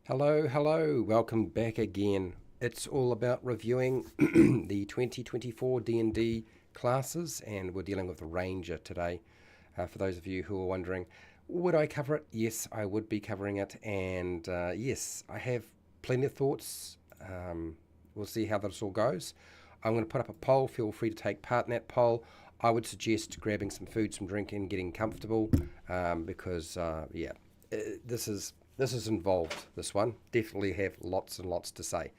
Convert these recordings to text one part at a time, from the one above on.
Hello, welcome back again. It's all about reviewing the 2024 D&D classes, and we're dealing with the Ranger today. For those of you who are wondering, would I cover it? Yes, I would be covering it, and yes, I have plenty of thoughts. We'll see how this all goes. I'm going to put up a poll. Feel free to take part in that poll. I would suggest grabbing some food, some drink, and getting comfortable because, this is involved, this one. Definitely have lots and lots to say.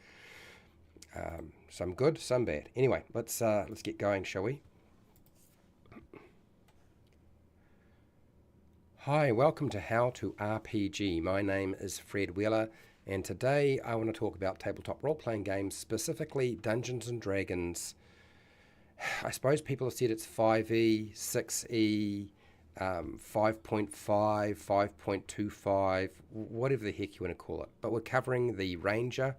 Some good, some bad. Anyway, let's get going, shall we? Hi, welcome to How to RPG. My name is Fred Wheeler, and today I want to talk about tabletop role-playing games, specifically Dungeons and Dragons. I suppose people have said it's 5e, 6e, 5.5, 5.25, whatever the heck you want to call it. But we're covering the Ranger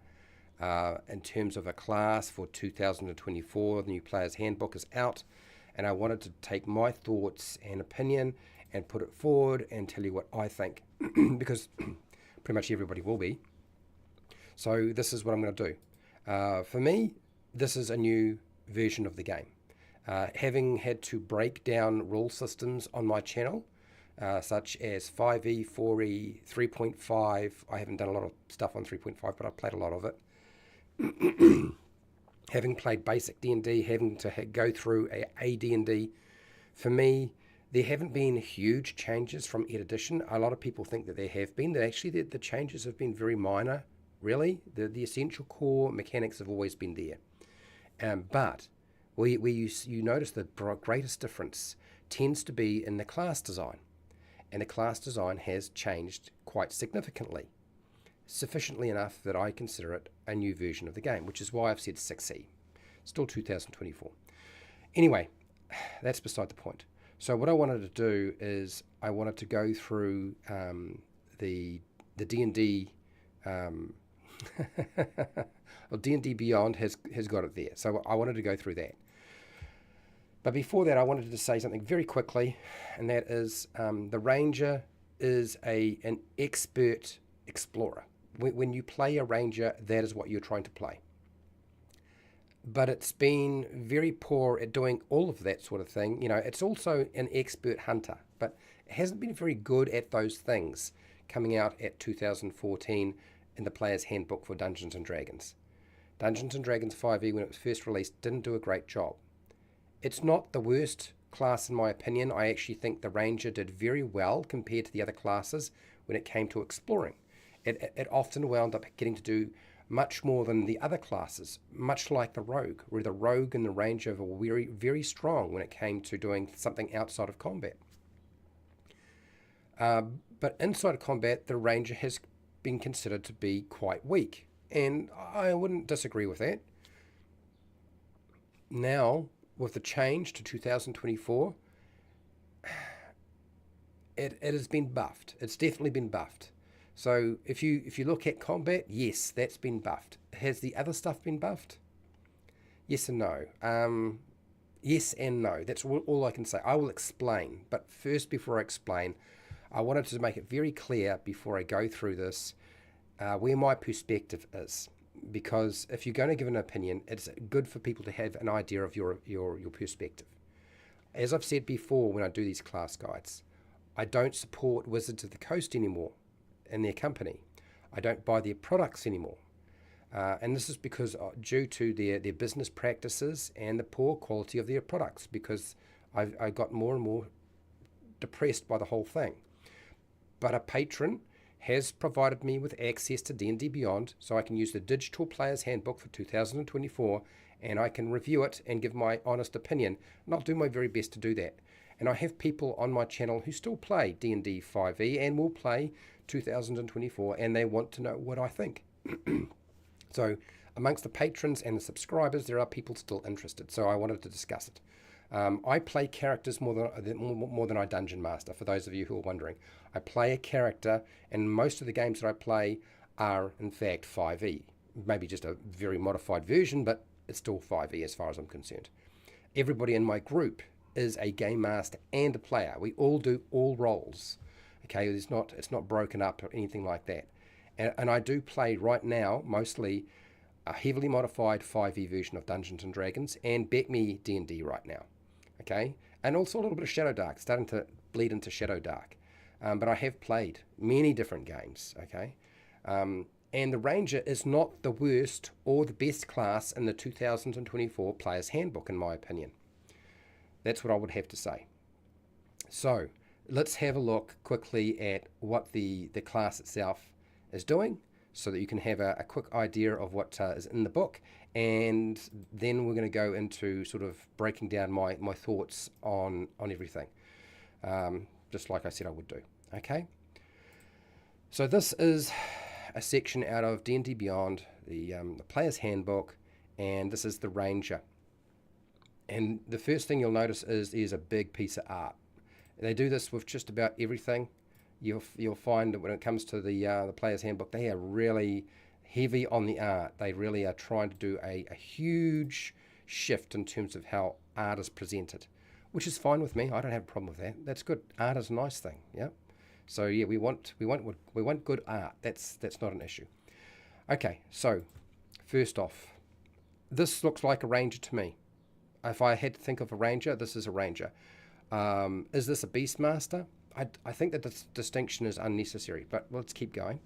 in terms of a class for 2024. The new Player's Handbook is out, and I wanted to take my thoughts and opinion and put it forward and tell you what I think, because pretty much everybody will be. So this is what I'm going to do. For me, this is a new version of the game. Having had to break down rule systems on my channel, such as 5e, 4e, 3.5. I haven't done a lot of stuff on 3.5, but I've played a lot of it. Having played basic D&D, having to go through a D&D, for me, there haven't been huge changes from Ed Edition. A lot of people think that there have been. That actually, the changes have been very minor, really. The essential core mechanics have always been there. But you notice the greatest difference tends to be in the class design. And the class design has changed quite significantly. Sufficiently enough that I consider it a new version of the game, which is why I've said 6e. Still 2024. Anyway, that's beside the point. So what I wanted to do is I wanted to go through the D&D... well, D&D Beyond has got it there. So I wanted to go through that. But before that, I wanted to say something very quickly, and that is the Ranger is an expert explorer. When you play a Ranger, that is what you're trying to play. But it's been very poor at doing all of that sort of thing. You know, it's also an expert hunter, but it hasn't been very good at those things coming out at 2014 in the Player's Handbook for Dungeons and Dragons. Dungeons and Dragons 5e, when it was first released, didn't do a great job. It's not the worst class in my opinion. I actually think the Ranger did very well compared to the other classes when it came to exploring. It often wound up getting to do much more than the other classes, much like the Rogue, where the Rogue and the Ranger were very, very strong when it came to doing something outside of combat. But inside of combat, the Ranger has been considered to be quite weak, and I wouldn't disagree with that. Now, with the change to 2024, it has been buffed. It's definitely been buffed. So if you look at combat, yes, that's been buffed. Has the other stuff been buffed? Yes and no. Yes and no. That's all I can say. I will explain. But first, before I explain, I wanted to make it very clear before I go through this where my perspective is. Because if you're going to give an opinion, it's good for people to have an idea of your perspective. As I've said before when I do these class guides, I don't support Wizards of the Coast anymore and their company. I don't buy their products anymore. And this is because due to their business practices and the poor quality of their products, because I got more and more depressed by the whole thing. But a patron has provided me with access to D&D Beyond, so I can use the Digital Player's Handbook for 2024, and I can review it and give my honest opinion, and I'll do my very best to do that. And I have people on my channel who still play D&D 5e and will play 2024, and they want to know what I think. So amongst the patrons and the subscribers, there are people still interested, so I wanted to discuss it. I play characters more than I dungeon master, for those of you who are wondering. I play a character, and most of the games that I play are, in fact, 5e. Maybe just a very modified version, but it's still 5e as far as I'm concerned. Everybody in my group is a game master and a player. We all do all roles. Okay, it's not broken up or anything like that. And I do play right now mostly a heavily modified 5e version of Dungeons and Dragons and Bet Me D&D right now. Okay, and also a little bit of Shadow Dark, starting to bleed into Shadow Dark. But I have played many different games. Okay, and the Ranger is not the worst or the best class in the 2024 Player's Handbook, in my opinion. That's what I would have to say. So let's have a look quickly at what the class itself is doing, so that you can have a quick idea of what is in the book, and then we're going to go into sort of breaking down my thoughts on everything, just like I said I would do. Okay, so this is a section out of D&D Beyond, the Player's Handbook, and this is the Ranger. And the first thing you'll notice is a big piece of art. They do this with just about everything. You'll find that when it comes to the Player's Handbook, they are really heavy on the art. They really are trying to do a huge shift in terms of how art is presented, which is fine with me. I don't have a problem with that. That's good. Art is a nice thing. Yeah. So yeah, we want good art. That's not an issue. Okay. So first off, this looks like a Ranger to me. If I had to think of a Ranger, this is a Ranger. Is this a Beastmaster? I think that this distinction is unnecessary, but let's keep going.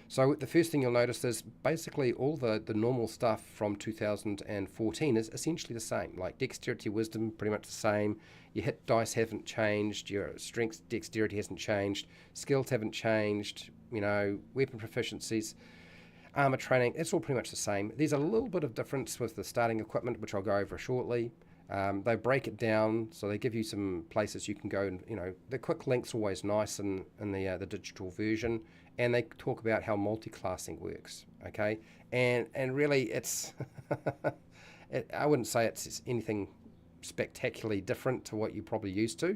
So the first thing you'll notice is basically all the normal stuff from 2014 is essentially the same. Like dexterity, wisdom, pretty much the same. Your hit dice haven't changed. Your strength, dexterity hasn't changed. Skills haven't changed. You know, weapon proficiencies, armor training, it's all pretty much the same. There's a little bit of difference with the starting equipment, which I'll go over shortly. They break it down, so they give you some places you can go, and the quick link's always nice in the digital version, and they talk about how multi-classing works. Okay, and really it's I wouldn't say it's anything spectacularly different to what you're probably used to.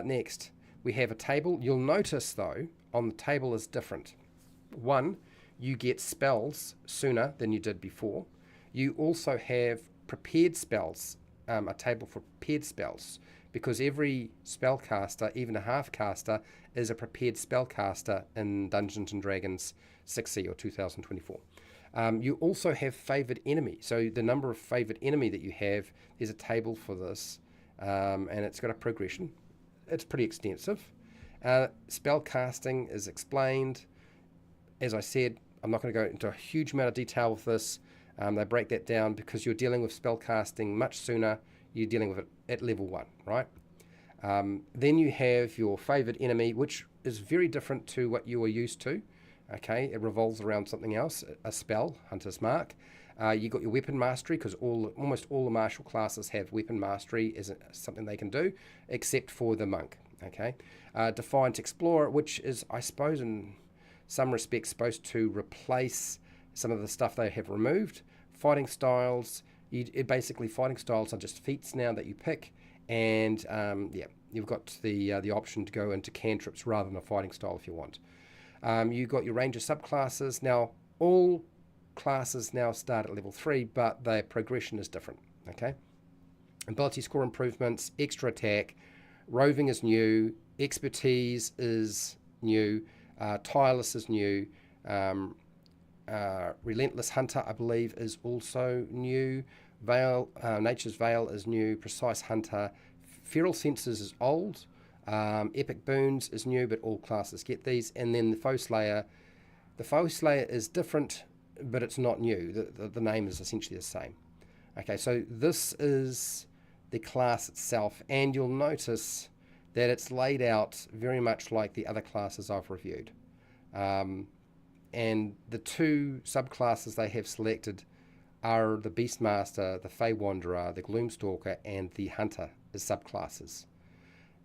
Next, we have a table. You'll notice though on the table is different. One, you get spells sooner than you did before. You also have prepared spells, a table for prepared spells, because every spellcaster, even a half caster, is a prepared spellcaster in Dungeons and Dragons 6e or 2024. You also have favored enemy, so the number of favored enemy that you have, there's a table for this, and it's got a progression. It's pretty extensive. Spellcasting is explained. As I said, I'm not going to go into a huge amount of detail with this. They break that down because you're dealing with spellcasting much sooner. You're dealing with it at level 1, right? Then you have your favored enemy, which is very different to what you are used to. Okay, it revolves around something else, a spell, Hunter's Mark. You got your weapon mastery, because almost all the martial classes have weapon mastery as something they can do, except for the monk. Okay, Defiant Explorer, which is, I suppose, in some respects, supposed to replace some of the stuff they have removed. Fighting styles, basically fighting styles are just feats now that you pick, and you've got the option to go into cantrips rather than a fighting style if you want. You've got your Ranger subclasses. Now, all classes now start at level 3, but their progression is different. Okay, ability score improvements, extra attack, roving is new, expertise is new, tireless is new. Relentless Hunter, I believe, is also new. Nature's Veil is new. Precise Hunter. Feral Senses is old. Epic Boons is new, but all classes get these. And then the Foe Slayer. The Foe Slayer is different, but it's not new. The name is essentially the same. Okay, so this is the class itself, and you'll notice that it's laid out very much like the other classes I've reviewed. And the two subclasses they have selected are the Beastmaster, the Fey Wanderer, the Gloomstalker, and the Hunter as subclasses.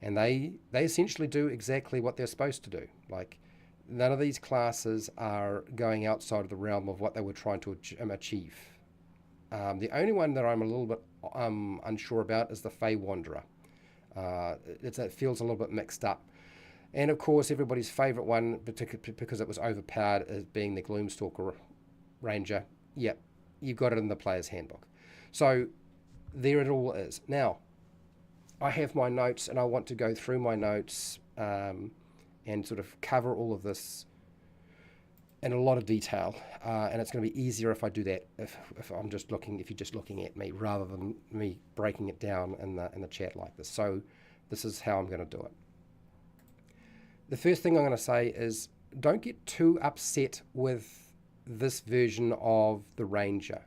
And they essentially do exactly what they're supposed to do. Like, none of these classes are going outside of the realm of what they were trying to achieve. The only one that I'm a little bit unsure about is the Fey Wanderer. It feels a little bit mixed up. And of course, everybody's favourite one, because it was overpowered, as being the Gloomstalker Ranger. Yep, you've got it in the Player's Handbook. So there it all is. Now, I have my notes, and I want to go through my notes and sort of cover all of this in a lot of detail, and it's going to be easier if I do that if I'm just looking, if you're just looking at me rather than me breaking it down in the chat like this. So this is how I'm going to do it. The first thing I'm going to say is don't get too upset with this version of the Ranger.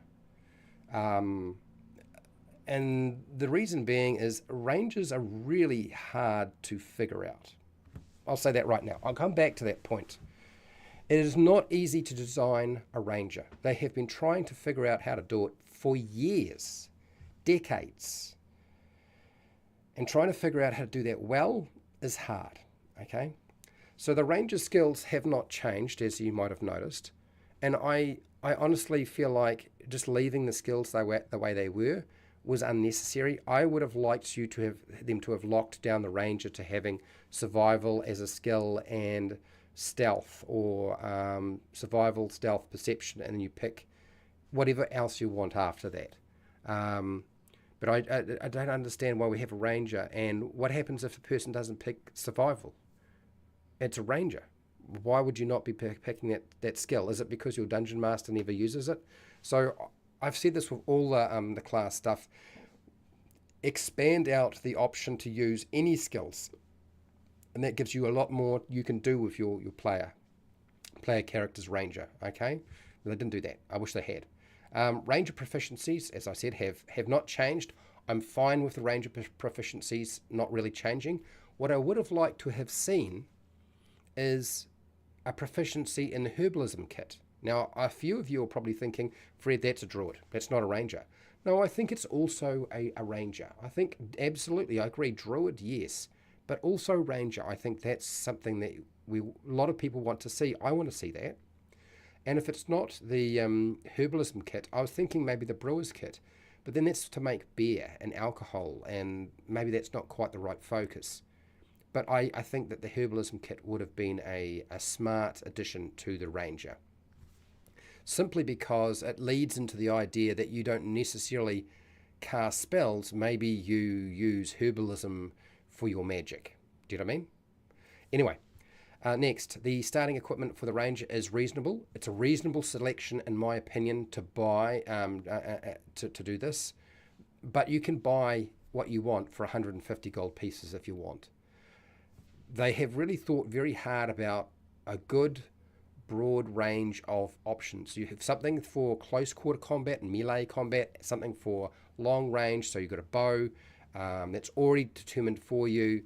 And the reason being is Rangers are really hard to figure out. I'll say that right now. I'll come back to that point. It is not easy to design a Ranger. They have been trying to figure out how to do it for years, decades. And trying to figure out how to do that well is hard, okay? So the Ranger skills have not changed, as you might have noticed. And I honestly feel like just leaving the skills the way they were was unnecessary. I would have liked them to have locked down the Ranger to having survival as a skill and stealth, or survival, stealth, perception, and then you pick whatever else you want after that. But I don't understand why we have a Ranger, and what happens if a person doesn't pick survival? It's a Ranger. Why would you not be picking that skill? Is it because your Dungeon Master never uses it? So I've said this with all the class stuff. Expand out the option to use any skills, and that gives you a lot more you can do with your player character's Ranger, okay? They didn't do that. I wish they had. Ranger proficiencies, as I said, have not changed. I'm fine with the Ranger proficiencies not really changing. What I would have liked to have seen is a proficiency in the herbalism kit. Now, a few of you are probably thinking, Fred, that's a druid. That's not a Ranger. No, I think it's also a Ranger. I think, absolutely, I agree, druid, yes. But also Ranger, I think that's something that a lot of people want to see. I want to see that. And if it's not the herbalism kit, I was thinking maybe the brewer's kit. But then that's to make beer and alcohol, and maybe that's not quite the right focus. But I think that the herbalism kit would have been a smart addition to the Ranger. Simply because it leads into the idea that you don't necessarily cast spells. Maybe you use herbalism for your magic. Do you know what I mean? Anyway, next, the starting equipment for the Ranger is reasonable. It's a reasonable selection, in my opinion, to buy to do this. But you can buy what you want for 150 gold pieces if you want. They have really thought very hard about a good, broad range of options. You have something for close quarter combat and melee combat, something for long range, so you've got a bow that's already determined for you.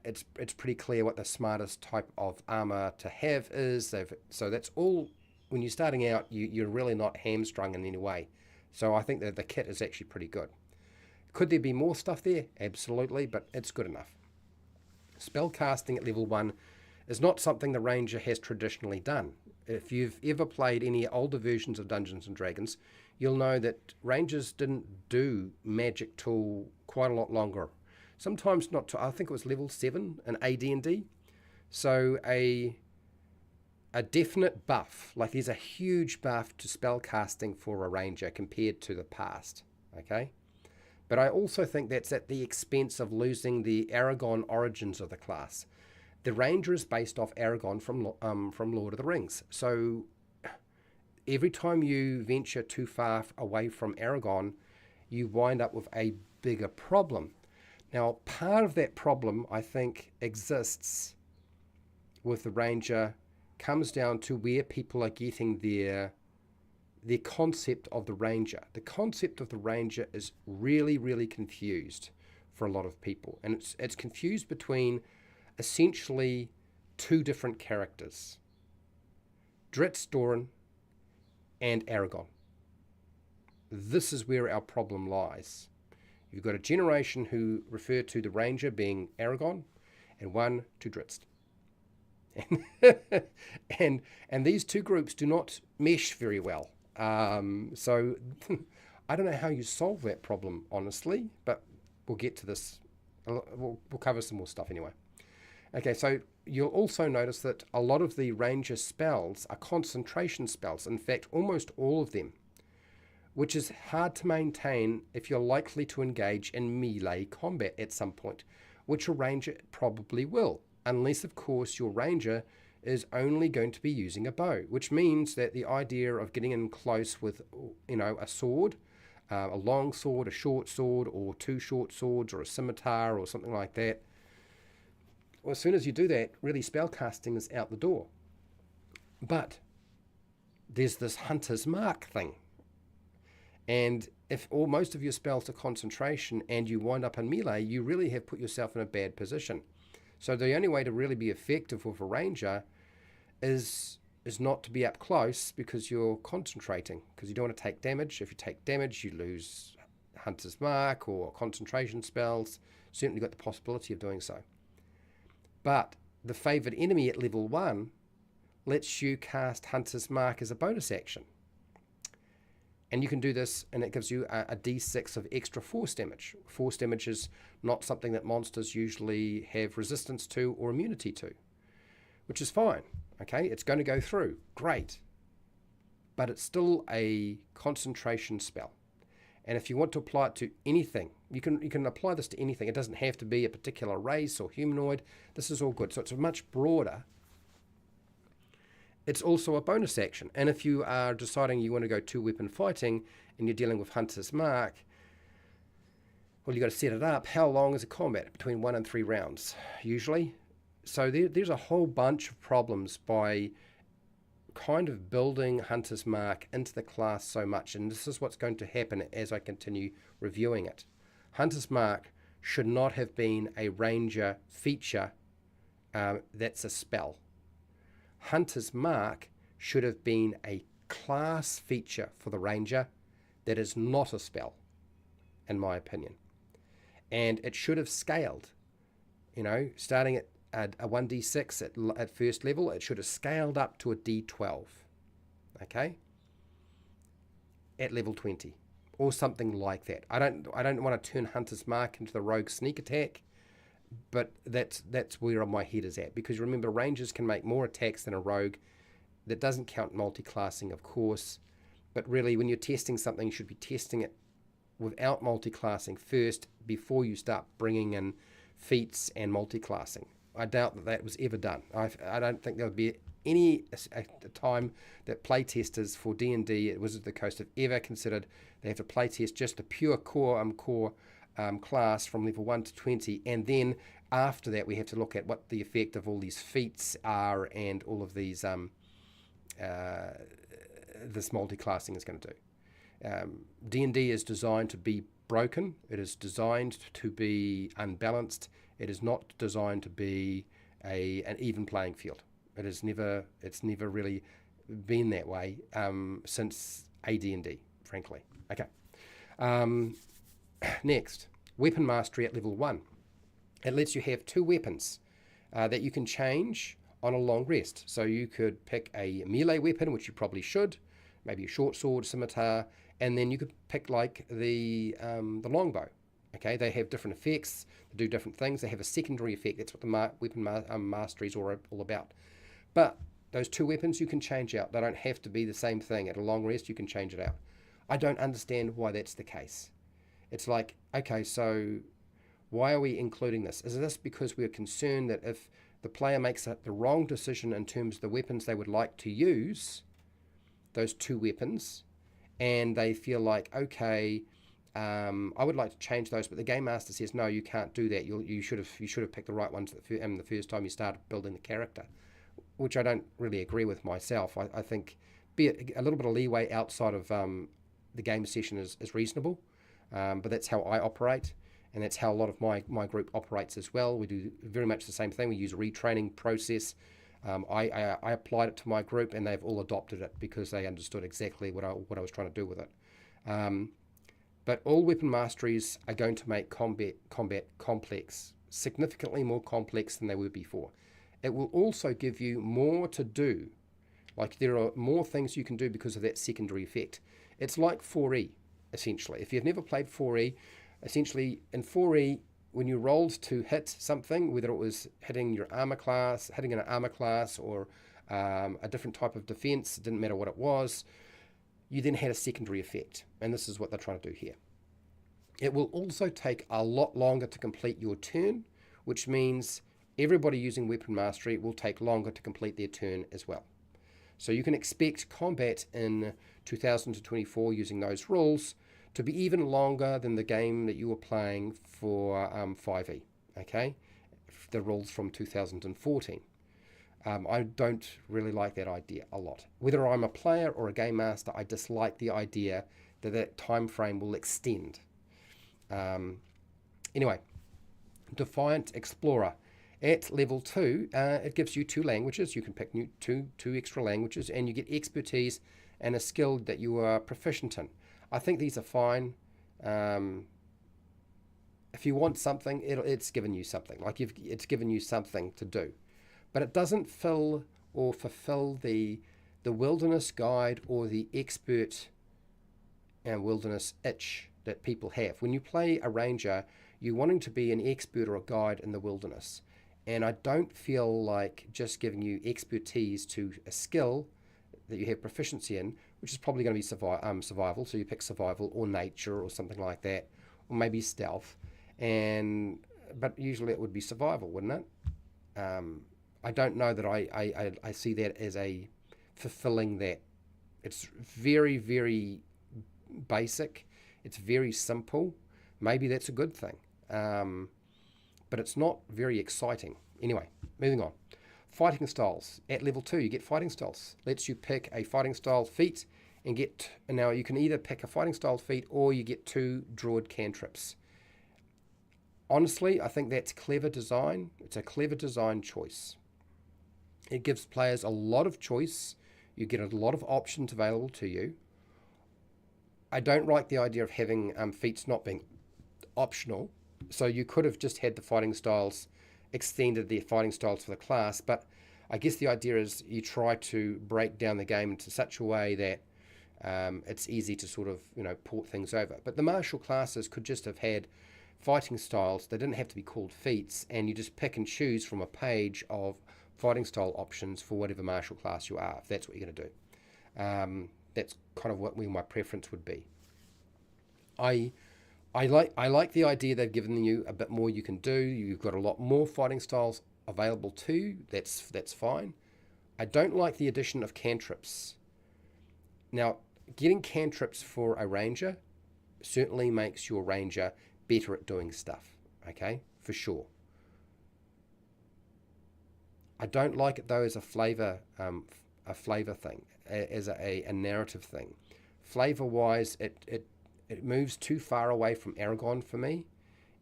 It's pretty clear what the smartest type of armor to have is. So that's all. When you're starting out, you're really not hamstrung in any way. So I think that the kit is actually pretty good. Could there be more stuff there? Absolutely, but it's good enough. Spell casting at level 1 is not something the Ranger has traditionally done. If you've ever played any older versions of Dungeons & Dragons, you'll know that Rangers didn't do magic till quite a lot longer. Sometimes not to, I think it was level 7 in AD&D. So a definite buff, like there's a huge buff to spell casting for a Ranger compared to the past, okay? But I also think that's at the expense of losing the Aragon origins of the class. The Ranger is based off Aragon from Lord of the Rings. So every time you venture too far away from Aragon, you wind up with a bigger problem. Now, part of that problem, I think, exists with the Ranger, comes down to where people are getting their concept of the Ranger. The concept of the Ranger is really, really confused for a lot of people. And it's confused between essentially two different characters, Dritz, Doran, and Aragon. This is where our problem lies. You've got a generation who refer to the Ranger being Aragon, and one to Dritz. And these two groups do not mesh very well. So I don't know how you solve that problem, honestly, but we'll get to this. We'll cover some more stuff anyway. Okay, so you'll also notice that a lot of the Ranger spells are concentration spells. In fact, almost all of them, which is hard to maintain if you're likely to engage in melee combat at some point, which a Ranger probably will, unless, of course, your Ranger is only going to be using a bow, which means that the idea of getting in close with, a sword, a long sword, a short sword, or two short swords, or a scimitar, or something like that, well, as soon as you do that, really spellcasting is out the door. But there's this hunter's mark thing. And if most of your spells are concentration and you wind up in melee, you really have put yourself in a bad position. So the only way to really be effective with a ranger is not to be up close because you're concentrating, because you don't want to take damage. If you take damage, you lose hunter's mark or concentration spells. Certainly got the possibility of doing so. But the favored enemy at level 1 lets you cast hunter's mark as a bonus action. And you can do this, and it gives you a d6 of extra force damage. Force damage is not something that monsters usually have resistance to or immunity to, which is fine. Okay, it's going to go through. Great. But it's still a concentration spell. And if you want to apply it to anything, you can apply this to anything. It doesn't have to be a particular race or humanoid. This is all good. So it's much broader. It's also a bonus action. And if you are deciding you want to go two-weapon fighting and you're dealing with Hunter's Mark, well, you've got to set it up. How long is a combat? Between 1 and 3 rounds, usually. So there's a whole bunch of problems by kind of building Hunter's Mark into the class so much. And this is what's going to happen as I continue reviewing it. Hunter's Mark should not have been a ranger feature that's a spell. Hunter's Mark should have been a class feature for the ranger that is not a spell, in my opinion. And it should have scaled, starting at a 1d6 at first level, it should have scaled up to a d12, okay, at level 20, or something like that. I don't want to turn Hunter's Mark into the rogue sneak attack, but that's where my head is at, because remember, rangers can make more attacks than a rogue. That doesn't count multiclassing, of course, but really when you're testing something, you should be testing it without multiclassing first before you start bringing in feats and multiclassing. I doubt that was ever done. I don't think there would be any time that playtesters for D&D at Wizards of the Coast have ever considered they have to playtest just the pure core class from level 1 to 20, and then after that we have to look at what the effect of all these feats are and all of these this multiclassing is going to do. D&D is designed to be broken. It is designed to be unbalanced. It is not designed to be an even playing field. It's never really been that way since AD&D, frankly. Okay. Next, weapon mastery at level 1. It lets you have 2 weapons that you can change on a long rest. So you could pick a melee weapon, which you probably should, maybe a short sword, scimitar, and then you could pick like the longbow. Okay, they have different effects, they do different things, they have a secondary effect. That's what the weapon mastery is all about. But those 2 weapons you can change out. They don't have to be the same thing. At a long rest, you can change it out. I don't understand why that's the case. It's like, okay, so why are we including this? Is this because we're concerned that if the player makes the wrong decision in terms of the weapons they would like to use, those 2 weapons, and they feel like, okay, I would like to change those, but the game master says, no, you can't do that. You should have picked the right ones the first time you started building the character, which I don't really agree with myself. I think be a little bit of leeway outside of the game session is reasonable, but that's how I operate, and that's how a lot of my group operates as well. We do very much the same thing. We use a retraining process. I applied it to my group, and they've all adopted it because they understood exactly what I was trying to do with it. But all weapon masteries are going to make combat complex, significantly more complex than they were before. It will also give you more to do. Like there are more things you can do because of that secondary effect. It's like 4E, essentially. If you've never played 4E, essentially in 4E, when you rolled to hit something, whether it was hitting an armor class, or a different type of defense, it didn't matter what it was, you then had a secondary effect. And this is what they're trying to do here. It will also take a lot longer to complete your turn, which means everybody using Weapon Mastery will take longer to complete their turn as well. So you can expect combat in 2024 using those rules to be even longer than the game that you were playing for 5e, okay? The rules from 2014. I don't really like that idea a lot. Whether I'm a player or a game master, I dislike the idea that that time frame will extend. Anyway, Defiant Explorer. At level 2, it gives you 2 languages. You can pick two extra languages, and you get expertise and a skill that you are proficient in. I think these are fine. If you want something, it's given you something. It's given you something to do. But it doesn't fill or fulfill the wilderness guide or the expert and wilderness itch that people have. When you play a ranger, you're wanting to be an expert or a guide in the wilderness. And I don't feel like just giving you expertise to a skill that you have proficiency in, which is probably going to be survival, so you pick survival or nature or something like that, or maybe stealth, but usually it would be survival, wouldn't it? I don't know that I see that as a fulfilling that. It's very, very basic. It's very simple. Maybe that's a good thing. But it's not very exciting. Anyway, moving on. Fighting styles. At level 2, you get fighting styles. Lets you pick a fighting style feat and now you can either pick a fighting style feat or you get 2 druid cantrips. Honestly, I think that's clever design. It's a clever design choice. It gives players a lot of choice. You get a lot of options available to you. I don't like the idea of having feats not being optional. So you could have just had the fighting styles, extended the fighting styles for the class, but I guess the idea is you try to break down the game into such a way that it's easy to sort of, port things over. But the martial classes could just have had fighting styles. They didn't have to be called feats, and you just pick and choose from a page of fighting style options for whatever martial class you are, if that's what you're going to do. That's kind of where my preference would be. I like the idea they've given you a bit more you can do. You've got a lot more fighting styles available too. That's fine. I don't like the addition of cantrips. Now, getting cantrips for a ranger certainly makes your ranger better at doing stuff, okay? For sure. I don't like it though as a flavor thing, as a narrative thing. Flavor-wise, it moves too far away from Aragon for me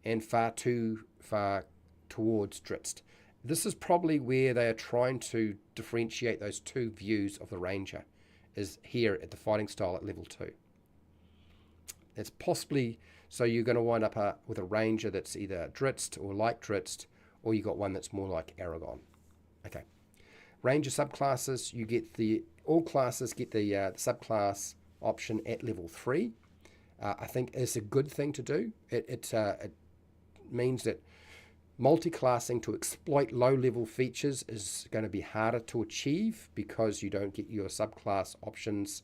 and far too far towards Dritz. This is probably where they are trying to differentiate those 2 views of the ranger, is here at the fighting style at level 2. It's possibly, so you're going to wind up with a ranger that's either Dritz or like Dritz, or you got one that's more like Aragon. Okay. Ranger subclasses, all classes get the subclass option at level 3. I think it's a good thing to do. It means that multi-classing to exploit low-level features is going to be harder to achieve because you don't get your subclass options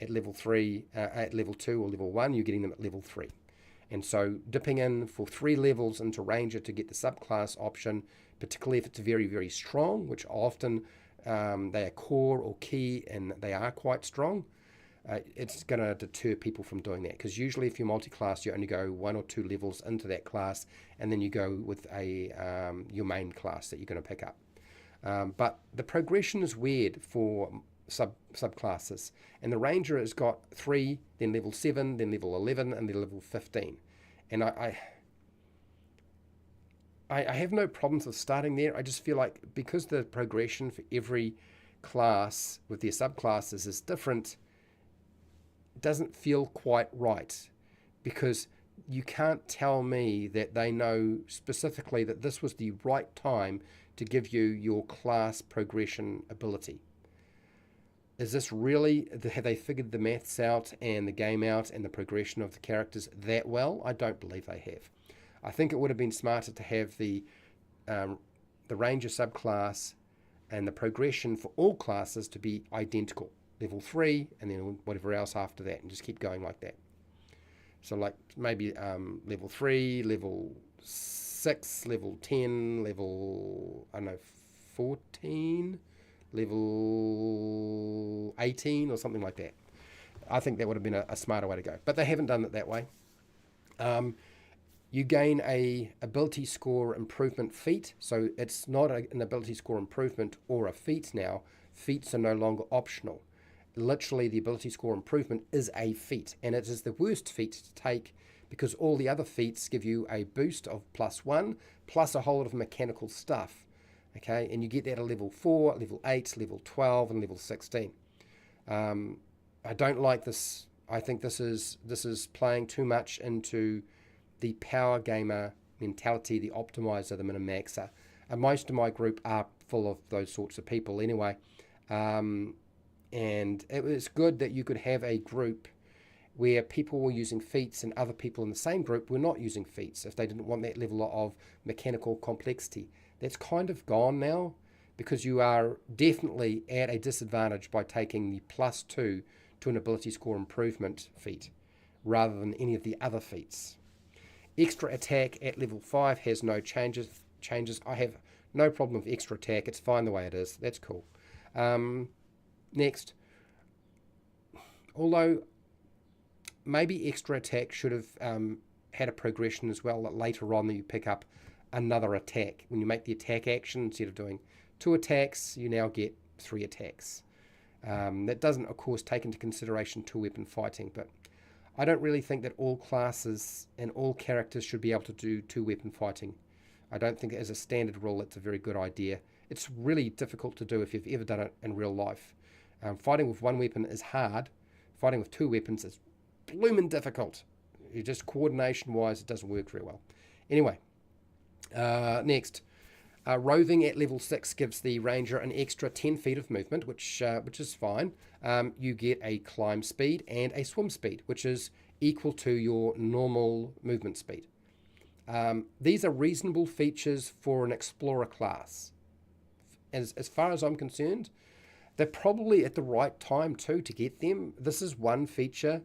at level 3, at level 2 or level 1. You're getting them at level 3. And so dipping in for 3 levels into Ranger to get the subclass option, particularly if it's very, very strong, which often they are core or key and they are quite strong, it's going to deter people from doing that, because usually if you multi-class, you only go 1 or 2 levels into that class, and then you go with your main class that you're going to pick up. But the progression is weird for subclasses, and the Ranger has got 3, then level 7, then level 11, and then level 15. And I have no problems with starting there. I just feel like because the progression for every class with their subclasses is different, it doesn't feel quite right, because you can't tell me that they know specifically that this was the right time to give you your class progression ability. Is this really, have they figured the maths out and the game out and the progression of the characters that well? I don't believe they have. I think it would have been smarter to have the Ranger subclass and the progression for all classes to be identical. Level 3 and then whatever else after that, and just keep going like that. So like maybe level 3, level 6, level 10, level, I don't know, 14, level 18 or something like that. I think that would have been a smarter way to go. But they haven't done it that way. You gain a ability score improvement feat. So it's not an ability score improvement or a feat now. Feats are no longer optional. Literally, the ability score improvement is a feat. And it is the worst feat to take because all the other feats give you a boost of +1 plus a whole lot of mechanical stuff. Okay, and you get that at level 4, level 8, level 12, and level 16. I don't like this. I think this is playing too much into the power gamer mentality, the optimizer, the min-maxer. And most of my group are full of those sorts of people anyway. And it was good that you could have a group where people were using feats and other people in the same group were not using feats if they didn't want that level of mechanical complexity. That's kind of gone now because you are definitely at a disadvantage by taking the +2 to an ability score improvement feat rather than any of the other feats. Extra attack at level 5 has no changes. I have no problem with extra attack. It's fine the way it is. That's cool. Next, although maybe extra attack should have had a progression as well, that later on that you pick up another attack. When you make the attack action, instead of doing 2 attacks, you now get 3 attacks. That doesn't, of course, take into consideration 2-weapon fighting, but I don't really think that all classes and all characters should be able to do 2-weapon fighting. I don't think as a standard rule it's a very good idea. It's really difficult to do if you've ever done it in real life. Fighting with 1 weapon is hard. Fighting with 2 weapons is bloomin' difficult. Just coordination-wise, it doesn't work very well. Anyway, next. Roving at level 6 gives the ranger an extra 10 feet of movement, which is fine. You get a climb speed and a swim speed, which is equal to your normal movement speed. These are reasonable features for an explorer class. As far as I'm concerned, they're probably at the right time too to get them. This is one feature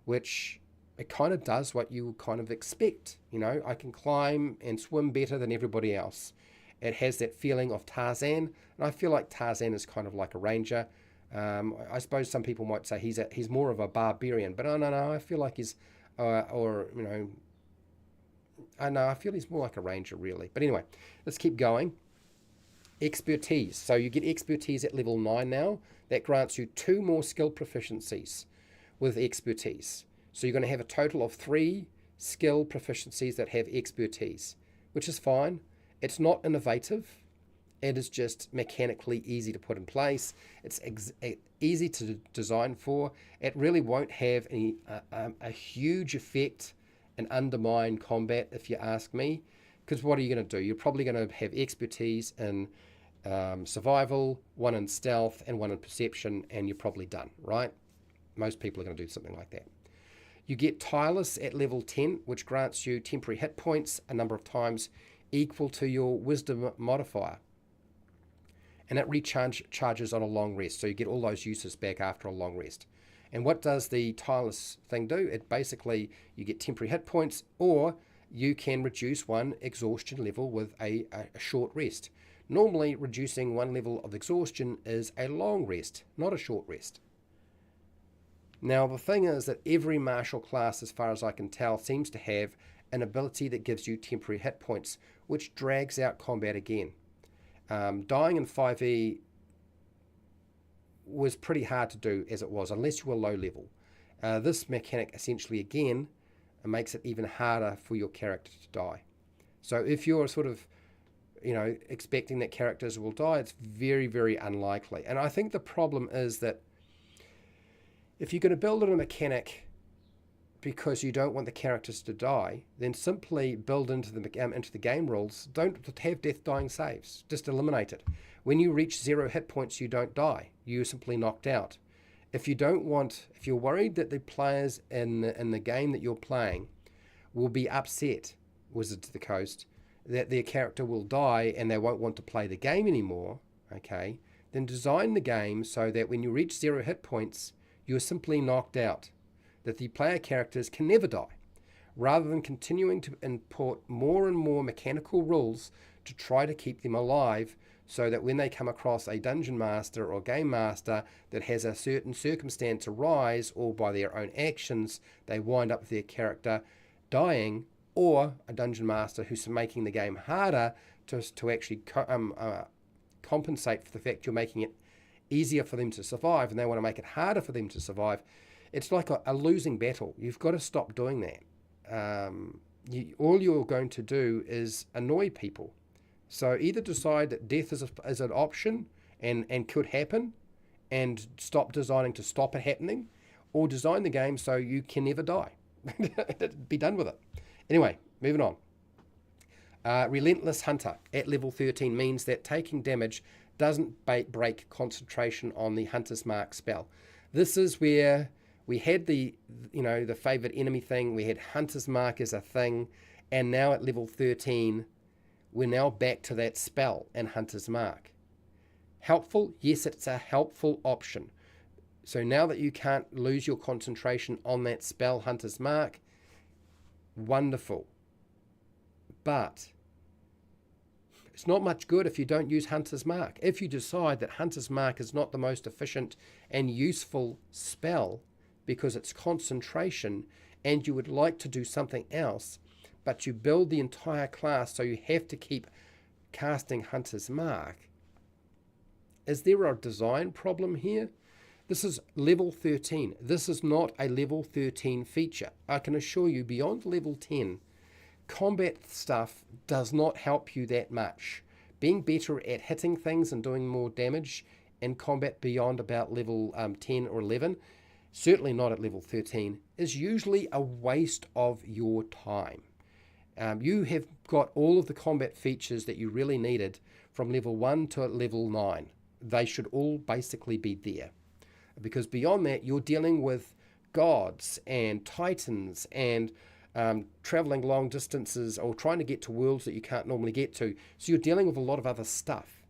which it kind of does what you would kind of expect. You know, I can climb and swim better than everybody else. It has that feeling of Tarzan, and I feel like Tarzan is kind of like a ranger. I suppose some people might say he's more of a barbarian, but no, I feel like he's, I feel he's more like a ranger really. But anyway, let's keep going. Expertise. So you get expertise at level 9 now. That grants you 2 more skill proficiencies with expertise. So you're going to have a total of 3 skill proficiencies that have expertise, which is fine. It's not innovative. It is just mechanically easy to put in place. It's easy to design for. It really won't have a huge effect and undermine combat, if you ask me. Because what are you going to do? You're probably going to have expertise in survival, 1 in stealth, and 1 in perception, and you're probably done, right? Most people are going to do something like that. You get tireless at level 10, which grants you temporary hit points a number of times equal to your wisdom modifier. And it recharges on a long rest. So you get all those uses back after a long rest. And what does the tireless thing do? It basically, you get temporary hit points, or you can reduce 1 exhaustion level with a short rest. Normally, reducing 1 level of exhaustion is a long rest, not a short rest. Now, the thing is that every martial class, as far as I can tell, seems to have an ability that gives you temporary hit points, which drags out combat again. Dying in 5e was pretty hard to do as it was, unless you were low level. This mechanic essentially, again, makes it even harder for your character to die. So if you're sort of, expecting that characters will die, it's very, very unlikely. And I think the problem is that if you're going to build in a mechanic because you don't want the characters to die, then simply build into the game rules. Don't have death dying saves. Just eliminate it. When you reach 0 hit points, you don't die. You're simply knocked out. If you're worried that the players in the game that you're playing will be upset, Wizards of the Coast, that their character will die and they won't want to play the game anymore, okay, then design the game so that when you reach 0 hit points, you're simply knocked out, that the player characters can never die, rather than continuing to import more and more mechanical rules to try to keep them alive, so that when they come across a dungeon master or game master that has a certain circumstance arise, or by their own actions they wind up with their character dying, or a dungeon master who's making the game harder to actually compensate for the fact you're making it easier for them to survive, and they want to make it harder for them to survive. It's like a losing battle. You've got to stop doing that. All you're going to do is annoy people. So either decide that death is an option and could happen, and stop designing to stop it happening, or design the game so you can never die. Be done with it. Anyway, moving on. Relentless Hunter at level 13 means that taking damage doesn't break concentration on the Hunter's Mark spell. This is where we had the favorite enemy thing. We had Hunter's Mark as a thing, and now at level 13, we're now back to that spell and Hunter's Mark. Helpful? Yes, it's a helpful option. So now that you can't lose your concentration on that spell, Hunter's Mark, wonderful. But it's not much good if you don't use Hunter's Mark. If you decide that Hunter's Mark is not the most efficient and useful spell because it's concentration, and you would like to do something else, but you build the entire class so you have to keep casting Hunter's Mark, is there a design problem here? This is level 13. This is not a level 13 feature. I can assure you, beyond level 10, combat stuff does not help you that much. Being better at hitting things and doing more damage in combat beyond about level 10 or 11, certainly not at level 13, is usually a waste of your time. You have got all of the combat features that you really needed from level 1 to level 9. They should all basically be there. Because beyond that, you're dealing with gods and titans and traveling long distances, or trying to get to worlds that you can't normally get to. So you're dealing with a lot of other stuff.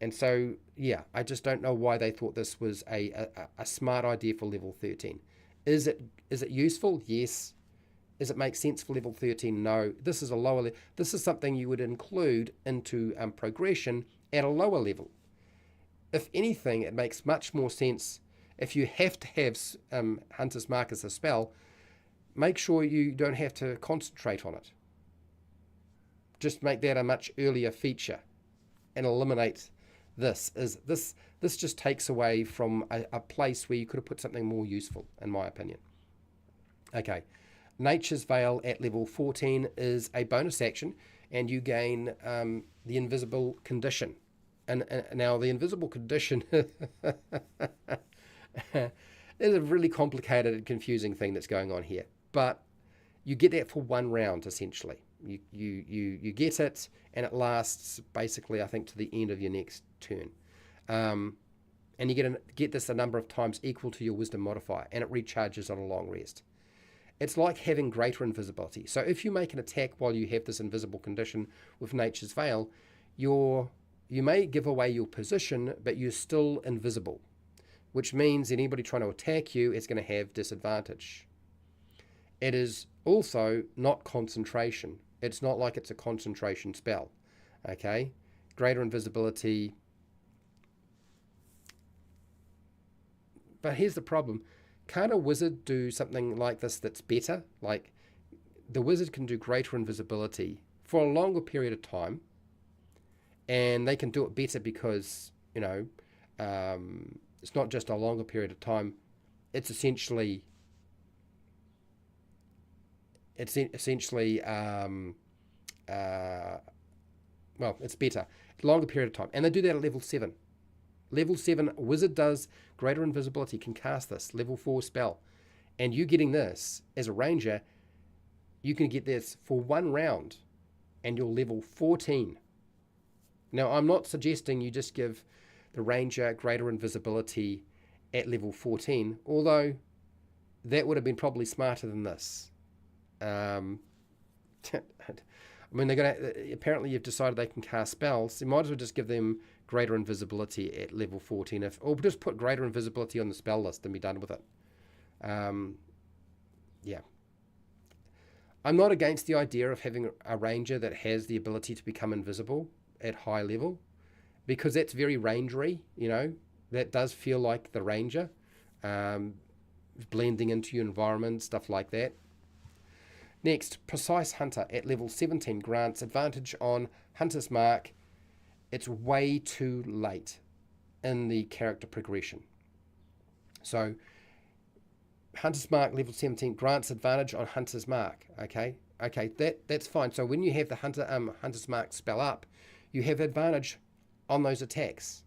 And so, yeah, I just don't know why they thought this was a smart idea for level 13. Is it useful? Yes. Does it make sense for level 13? No. This is a lower level. This is something you would include into progression at a lower level. If anything, it makes much more sense if you have to have Hunter's Mark as a spell. Make sure you don't have to concentrate on it. Just make that a much earlier feature and eliminate this. This just takes away from a place where you could have put something more useful, in my opinion. Okay. Nature's Veil at level 14 is a bonus action, and you gain the invisible condition. And now the invisible condition is a really complicated and confusing thing that's going on here. But you get that for one round, essentially. You get it, and it lasts basically, I think, to the end of your next turn. And you get this a number of times equal to your wisdom modifier, and it recharges on a long rest. It's like having greater invisibility. So if you make an attack while you have this invisible condition with Nature's Veil, you may give away your position, but you're still invisible, which means anybody trying to attack you is going to have disadvantage. It is also not concentration. It's not like it's a concentration spell. Okay? Greater invisibility. But here's the problem. Can't a wizard do something like this that's better? Like, the wizard can do greater invisibility for a longer period of time, and they can do it better because, it's not just a longer period of time. It's essentially, it's better. Longer period of time. And they do that at level 7. Level 7, wizard does greater invisibility, can cast this, level 4 spell. And you getting this as a ranger, you can get this for one round, and you're level 14. Now, I'm not suggesting you just give the ranger greater invisibility at level 14, although that would have been probably smarter than this. I mean, apparently you've decided they can cast spells, so you might as well just give them greater invisibility at level 14, or just put greater invisibility on the spell list and be done with it. Yeah. I'm not against the idea of having a ranger that has the ability to become invisible at high level, because that's very rangery, you know. That does feel like the ranger, um, blending into your environment, stuff like that. Next, Precise Hunter at level 17 grants advantage on Hunter's Mark. It's way too late in the character progression. So Hunter's Mark level 17 grants advantage on Hunter's Mark. Okay, that's fine. So when you have the Hunter's Mark spell up, you have advantage on those attacks,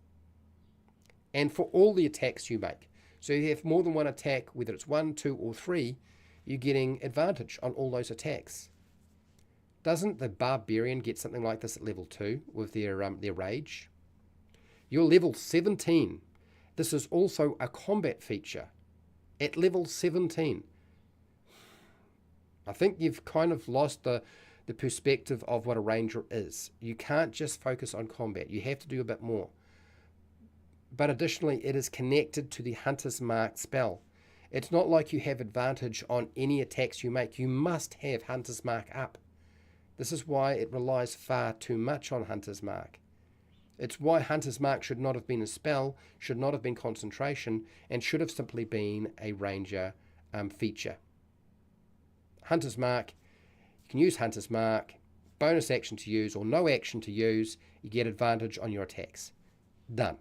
and for all the attacks you make. So you have more than one attack, whether it's 1, 2, or 3, you're getting advantage on all those attacks. Doesn't the Barbarian get something like this at level 2 with their rage? You're level 17. This is also a combat feature at level 17. I think you've kind of lost the perspective of what a ranger is. You can't just focus on combat. You have to do a bit more. But additionally, it is connected to the Hunter's Mark spell. It's not like you have advantage on any attacks you make. You must have Hunter's Mark up. This is why it relies far too much on Hunter's Mark. It's why Hunter's Mark should not have been a spell, should not have been concentration, and should have simply been a ranger feature. Hunter's Mark, you can use Hunter's Mark, bonus action to use or no action to use, you get advantage on your attacks. Done.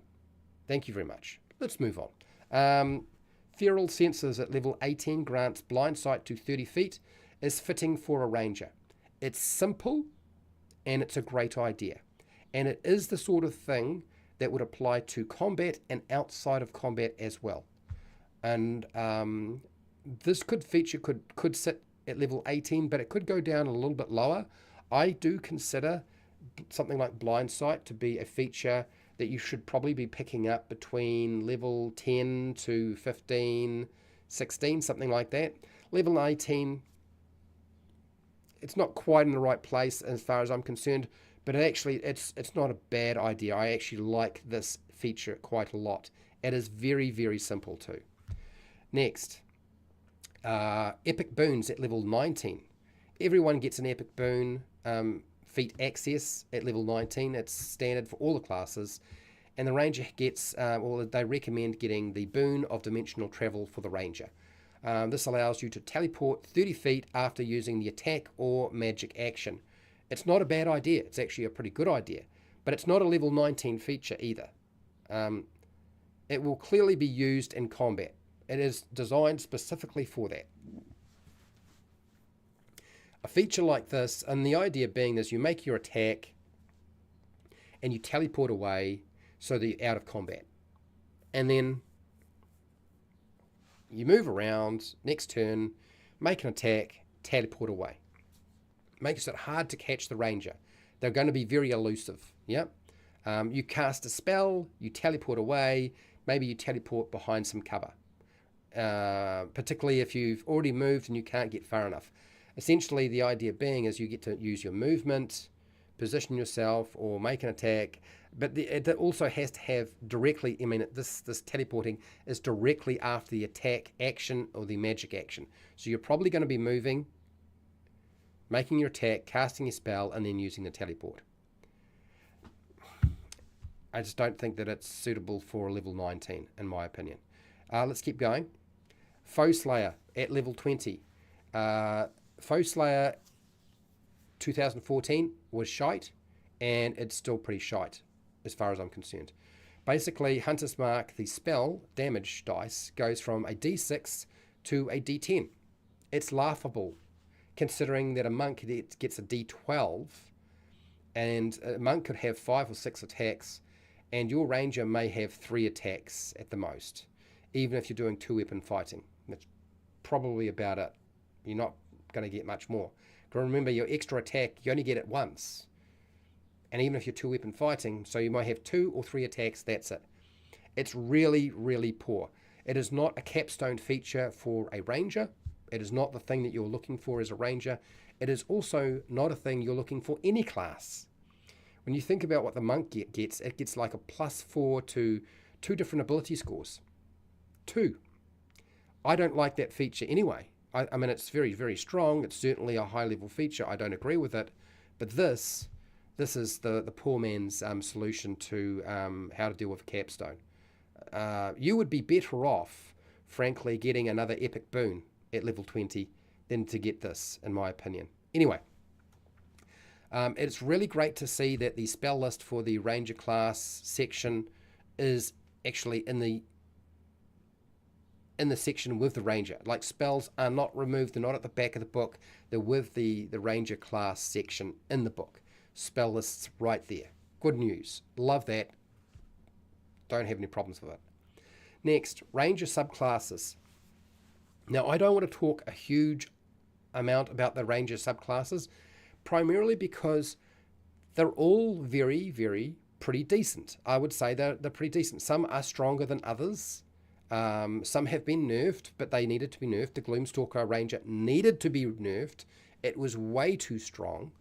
Thank you very much. Let's move on. Feral Sensors at level 18 grants blind sight to 30 feet, is fitting for a ranger. It's simple and it's a great idea. And it is the sort of thing that would apply to combat and outside of combat as well. And this feature could sit at level 18, but it could go down a little bit lower. I do consider something like blind sight to be a feature that you should probably be picking up between level 10 to 15, 16, something like that. Level 18, it's not quite in the right place as far as I'm concerned, but it's not a bad idea. I actually like this feature quite a lot. It is very, very simple too. Next, Epic Boons at level 19. Everyone gets an Epic Boon. Feat access at level 19. It's standard for all the classes, and the ranger gets, they recommend getting the boon of dimensional travel for the ranger. This allows you to teleport 30 feet after using the attack or magic action. It's not a bad idea. It's actually a pretty good idea, but it's not a level 19 feature either. It will clearly be used in combat. It is designed specifically for that. A feature like this, and the idea being is you make your attack and you teleport away so that you're out of combat. And then you move around, next turn, make an attack, teleport away. Makes it hard to catch the ranger. They're going to be very elusive. Yeah. You cast a spell, you teleport away, maybe you teleport behind some cover. Particularly if you've already moved and you can't get far enough. Essentially, the idea being is you get to use your movement, position yourself, or make an attack. But it also has to have directly, this teleporting is directly after the attack action or the magic action. So you're probably going to be moving, making your attack, casting your spell, and then using the teleport. I just don't think that it's suitable for a level 19, in my opinion. Let's keep going. Foe Slayer at level 20. Foe Slayer 2014 was shite, and it's still pretty shite as far as I'm concerned. Basically, Hunter's Mark, the spell damage dice, goes from a D6 to a D10. It's laughable, considering that a monk gets a D12, and a monk could have 5 or 6 attacks, and your ranger may have 3 attacks at the most, even if you're doing 2-weapon fighting. That's probably about it. You're not going to get much more. Remember, your extra attack, you only get it once. And even if you're 2-weapon fighting, so you might have 2 or 3 attacks, that's it. It's really, really poor. It is not a capstone feature for a ranger. It is not the thing that you're looking for as a ranger. It is also not a thing you're looking for any class. When you think about what the monk gets, it gets like a +4 to 2 different ability scores. 2. I don't like that feature anyway. I mean, it's very, very strong. It's certainly a high-level feature. I don't agree with it. But this is the poor man's solution to how to deal with capstone. You would be better off, frankly, getting another epic boon at level 20 than to get this, in my opinion. Anyway, it's really great to see that the spell list for the Ranger class section is actually in the section with the Ranger. Like, spells are not removed, they're not at the back of the book, they're with the Ranger class section in the book. Spell lists right there. Good news. Love that. Don't have any problems with it. Next, Ranger subclasses. Now, I don't want to talk a huge amount about the Ranger subclasses, primarily because they're all very, very pretty decent. I would say they're pretty decent. Some are stronger than others. Some have been nerfed, but they needed to be nerfed. The Gloomstalker Ranger needed to be nerfed. It was way too strong.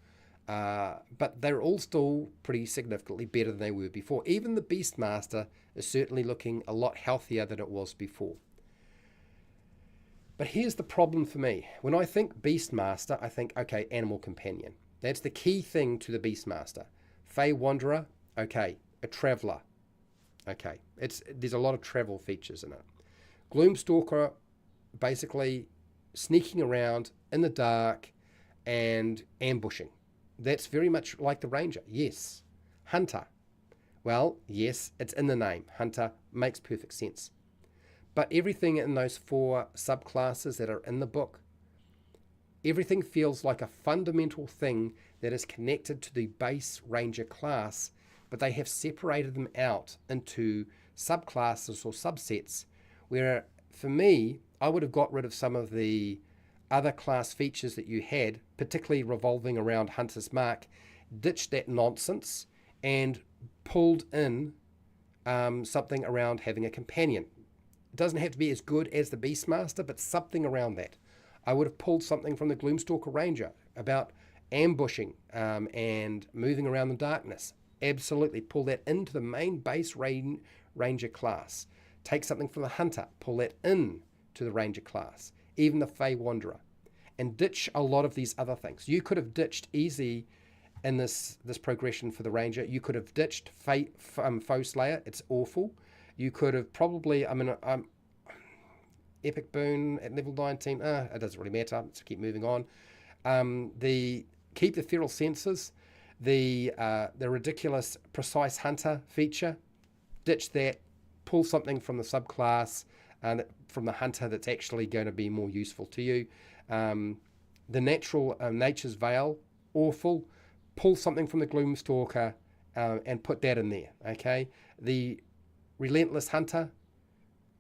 But they're all still pretty significantly better than they were before. Even the Beastmaster is certainly looking a lot healthier than it was before. But here's the problem for me. When I think Beastmaster, I think, okay, Animal Companion. That's the key thing to the Beastmaster. Fey Wanderer, okay. A Traveller, okay. There's a lot of travel features in it. Gloomstalker, basically sneaking around in the dark and ambushing. That's very much like the Ranger, yes. Hunter, well, yes, it's in the name. Hunter makes perfect sense. But everything in those 4 subclasses that are in the book, everything feels like a fundamental thing that is connected to the base Ranger class, but they have separated them out into subclasses or subsets, where for me, I would have got rid of some of the other class features that you had, particularly revolving around Hunter's Mark, ditched that nonsense and pulled in something around having a companion. It doesn't have to be as good as the Beastmaster, but something around that. I would have pulled something from the Gloomstalker Ranger about ambushing and moving around the darkness. Absolutely, pull that into the main base Ranger class. Take something from the Hunter, pull that in to the Ranger class. Even the Fey Wanderer, and ditch a lot of these other things. You could have ditched easy in this progression for the Ranger. You could have ditched Foe Slayer. It's awful. You could have probably, Epic Boon at level 19. It doesn't really matter. Let's keep moving on. Keep the Feral Senses. The ridiculous Precise Hunter feature. Ditch that. Pull something from the subclass. From the Hunter that's actually going to be more useful to you. The Nature's Veil, awful. Pull something from the Gloomstalker and put that in there, okay? The Relentless Hunter,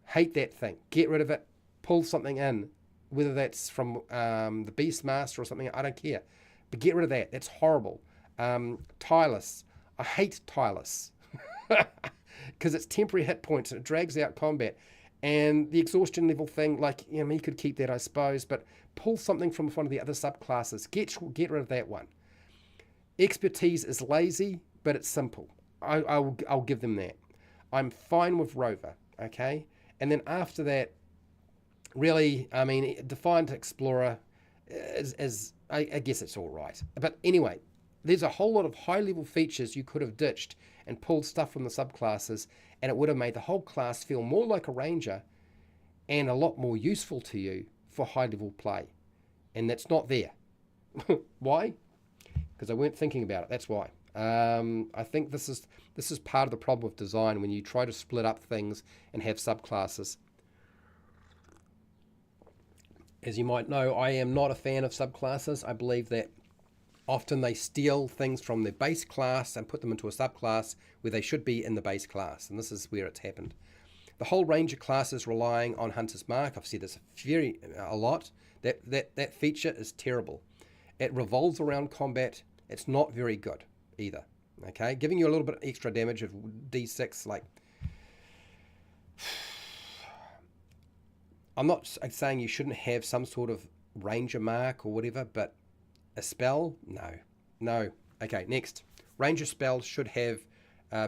hate that thing. Get rid of it. Pull something in, whether that's from the Beastmaster or something, I don't care. But get rid of that. That's horrible. Tireless. I hate Tireless because it's temporary hit points and it drags out combat. And the exhaustion level thing, like, you could keep that, I suppose, but pull something from one of the other subclasses. Get rid of that one. Expertise is lazy, but it's simple. I'll give them that. I'm fine with Rover, okay? And then after that, really, Defiant Explorer is I guess it's all right. But anyway, there's a whole lot of high-level features you could have ditched and pulled stuff from the subclasses, and it would have made the whole class feel more like a Ranger and a lot more useful to you for high-level play. And that's not there. Why? Because I weren't thinking about it. That's why. I think this is part of the problem with design when you try to split up things and have subclasses. As you might know, I am not a fan of subclasses. I believe that often they steal things from the base class and put them into a subclass where they should be in the base class, and this is where it's happened. The whole Ranger class is relying on Hunter's Mark. I've said this a lot. That feature is terrible. It revolves around combat. It's not very good either. Okay, giving you a little bit extra damage of D6, like, I'm not saying you shouldn't have some sort of Ranger mark or whatever, but a spell? No. Okay, next. Ranger spells should have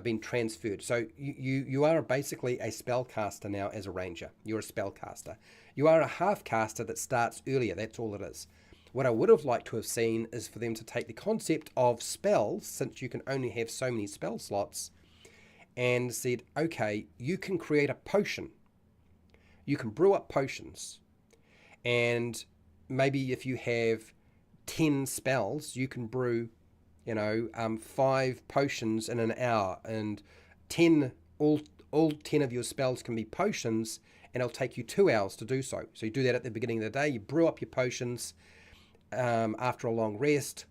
been transferred. So you are basically a spellcaster now as a ranger. You're a spellcaster. You are a half caster that starts earlier. That's all it is. What I would have liked to have seen is for them to take the concept of spells, since you can only have so many spell slots, and said, okay, you can create a potion. You can brew up potions. And maybe if you have 10 spells, you can brew, 5 potions in an hour, and 10, all 10 of your spells can be potions, and it'll take you 2 hours to do so. So you do that at the beginning of the day. You brew up your potions after a long rest,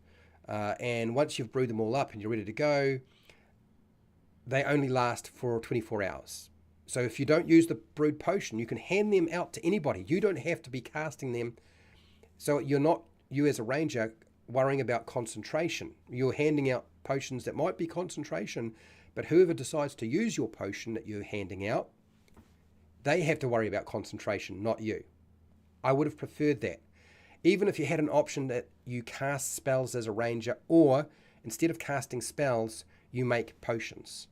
and once you've brewed them all up and you're ready to go, they only last for 24 hours. So if you don't use the brewed potion, you can hand them out to anybody. You don't have to be casting them. So you're not, you as a ranger, worrying about concentration. You're handing out potions that might be concentration, but whoever decides to use your potion that you're handing out, they have to worry about concentration, not you. I would have preferred that. Even if you had an option that you cast spells as a ranger, or instead of casting spells, you make potions.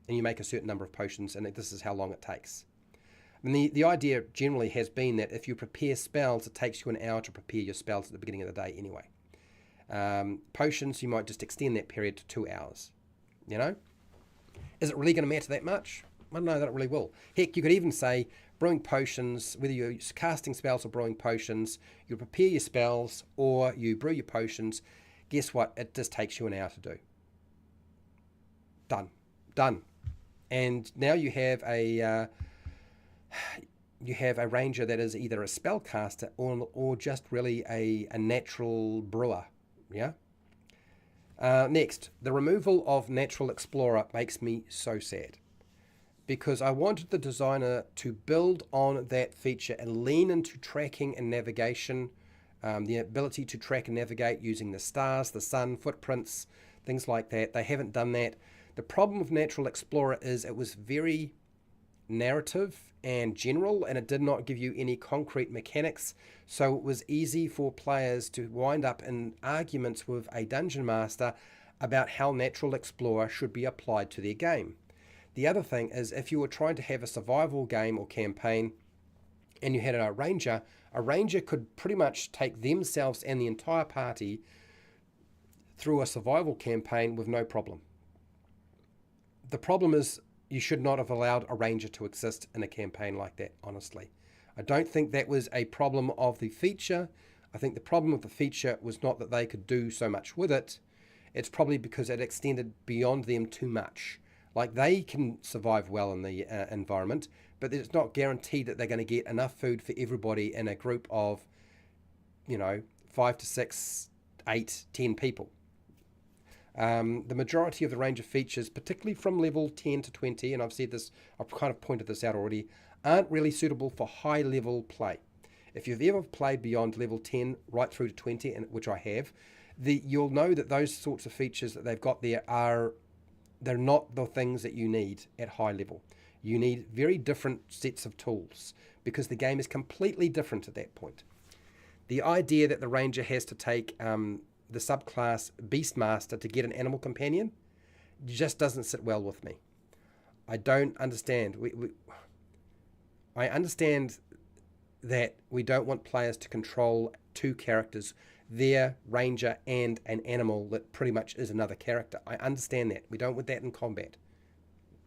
And you make a certain number of potions, and this is how long it takes. And the idea generally has been that if you prepare spells, it takes you an hour to prepare your spells at the beginning of the day anyway. Potions, you might just extend that period to 2 hours. Is it really going to matter that much? I don't know that it really will. Heck, you could even say brewing potions, whether you're casting spells or brewing potions, you prepare your spells or you brew your potions. Guess what? It just takes you an hour to do. Done. And now you have a ranger that is either a spellcaster or just really a natural brewer. Yeah. Next, the removal of Natural Explorer makes me so sad, because I wanted the designer to build on that feature and lean into tracking and navigation, the ability to track and navigate using the stars, the sun, footprints, things like that. They haven't done that. The problem with Natural Explorer is it was very narrative and general, and it did not give you any concrete mechanics, so it was easy for players to wind up in arguments with a dungeon master about how Natural Explorer should be applied to their game. The other thing is, if you were trying to have a survival game or campaign and you had a ranger could pretty much take themselves and the entire party through a survival campaign with no problem. The problem is, you should not have allowed a ranger to exist in a campaign like that, honestly. I don't think that was a problem of the feature. I think the problem with the feature was not that they could do so much with it. It's probably because it extended beyond them too much. Like, they can survive well in the environment, but it's not guaranteed that they're going to get enough food for everybody in a group of, 5 to 6, 8, 10 people. The majority of the range of features, particularly from level 10 to 20, and I've said this, I've kind of pointed this out already, aren't really suitable for high level play. If you've ever played beyond level 10 right through to 20, and which I have, you'll know that those sorts of features that they've got there they're not the things that you need at high level. You need very different sets of tools, because the game is completely different at that point. The idea that the ranger has to take the subclass Beastmaster to get an animal companion just doesn't sit well with me. I don't understand. I understand that we don't want players to control two characters, their ranger and an animal that pretty much is another character. I understand that. We don't want that in combat.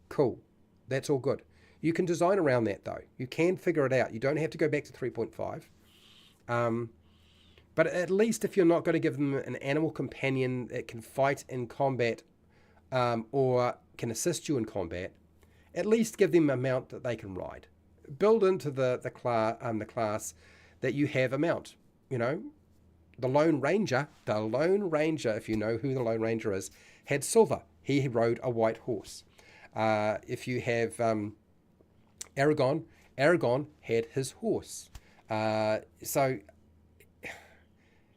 Cool. That's all good. You can design around that, though. You can figure it out. You don't have to go back to 3.5. But at least if you're not going to give them an animal companion that can fight in combat or can assist you in combat, at least give them a mount that they can ride. Build into the class that you have a mount. The Lone Ranger, if you know who the Lone Ranger is, had silver. He rode a white horse. If you have Aragon had his horse.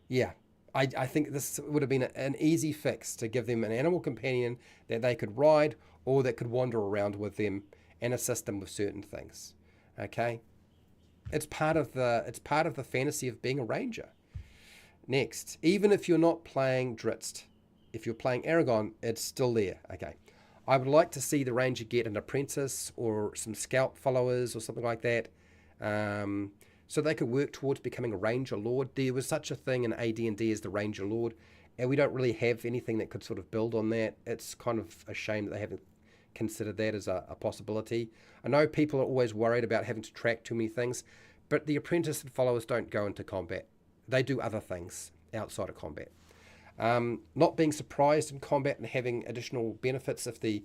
Yeah, I think this would have been an easy fix to give them an animal companion that they could ride or that could wander around with them and assist them with certain things. Okay, it's part of the fantasy of being a ranger. Next, even if you're not playing Drizzt, if you're playing Aragon, it's still there. Okay, I would like to see the Ranger get an apprentice or some scout followers or something like that, so they could work towards becoming a Ranger Lord. There was such a thing in AD&D as the Ranger Lord, and we don't really have anything that could sort of build on that. It's kind of a shame that they haven't considered that as a possibility. I know people are always worried about having to track too many things, but the apprentice and followers don't go into combat. They do other things outside of combat. Not being surprised in combat and having additional benefits if the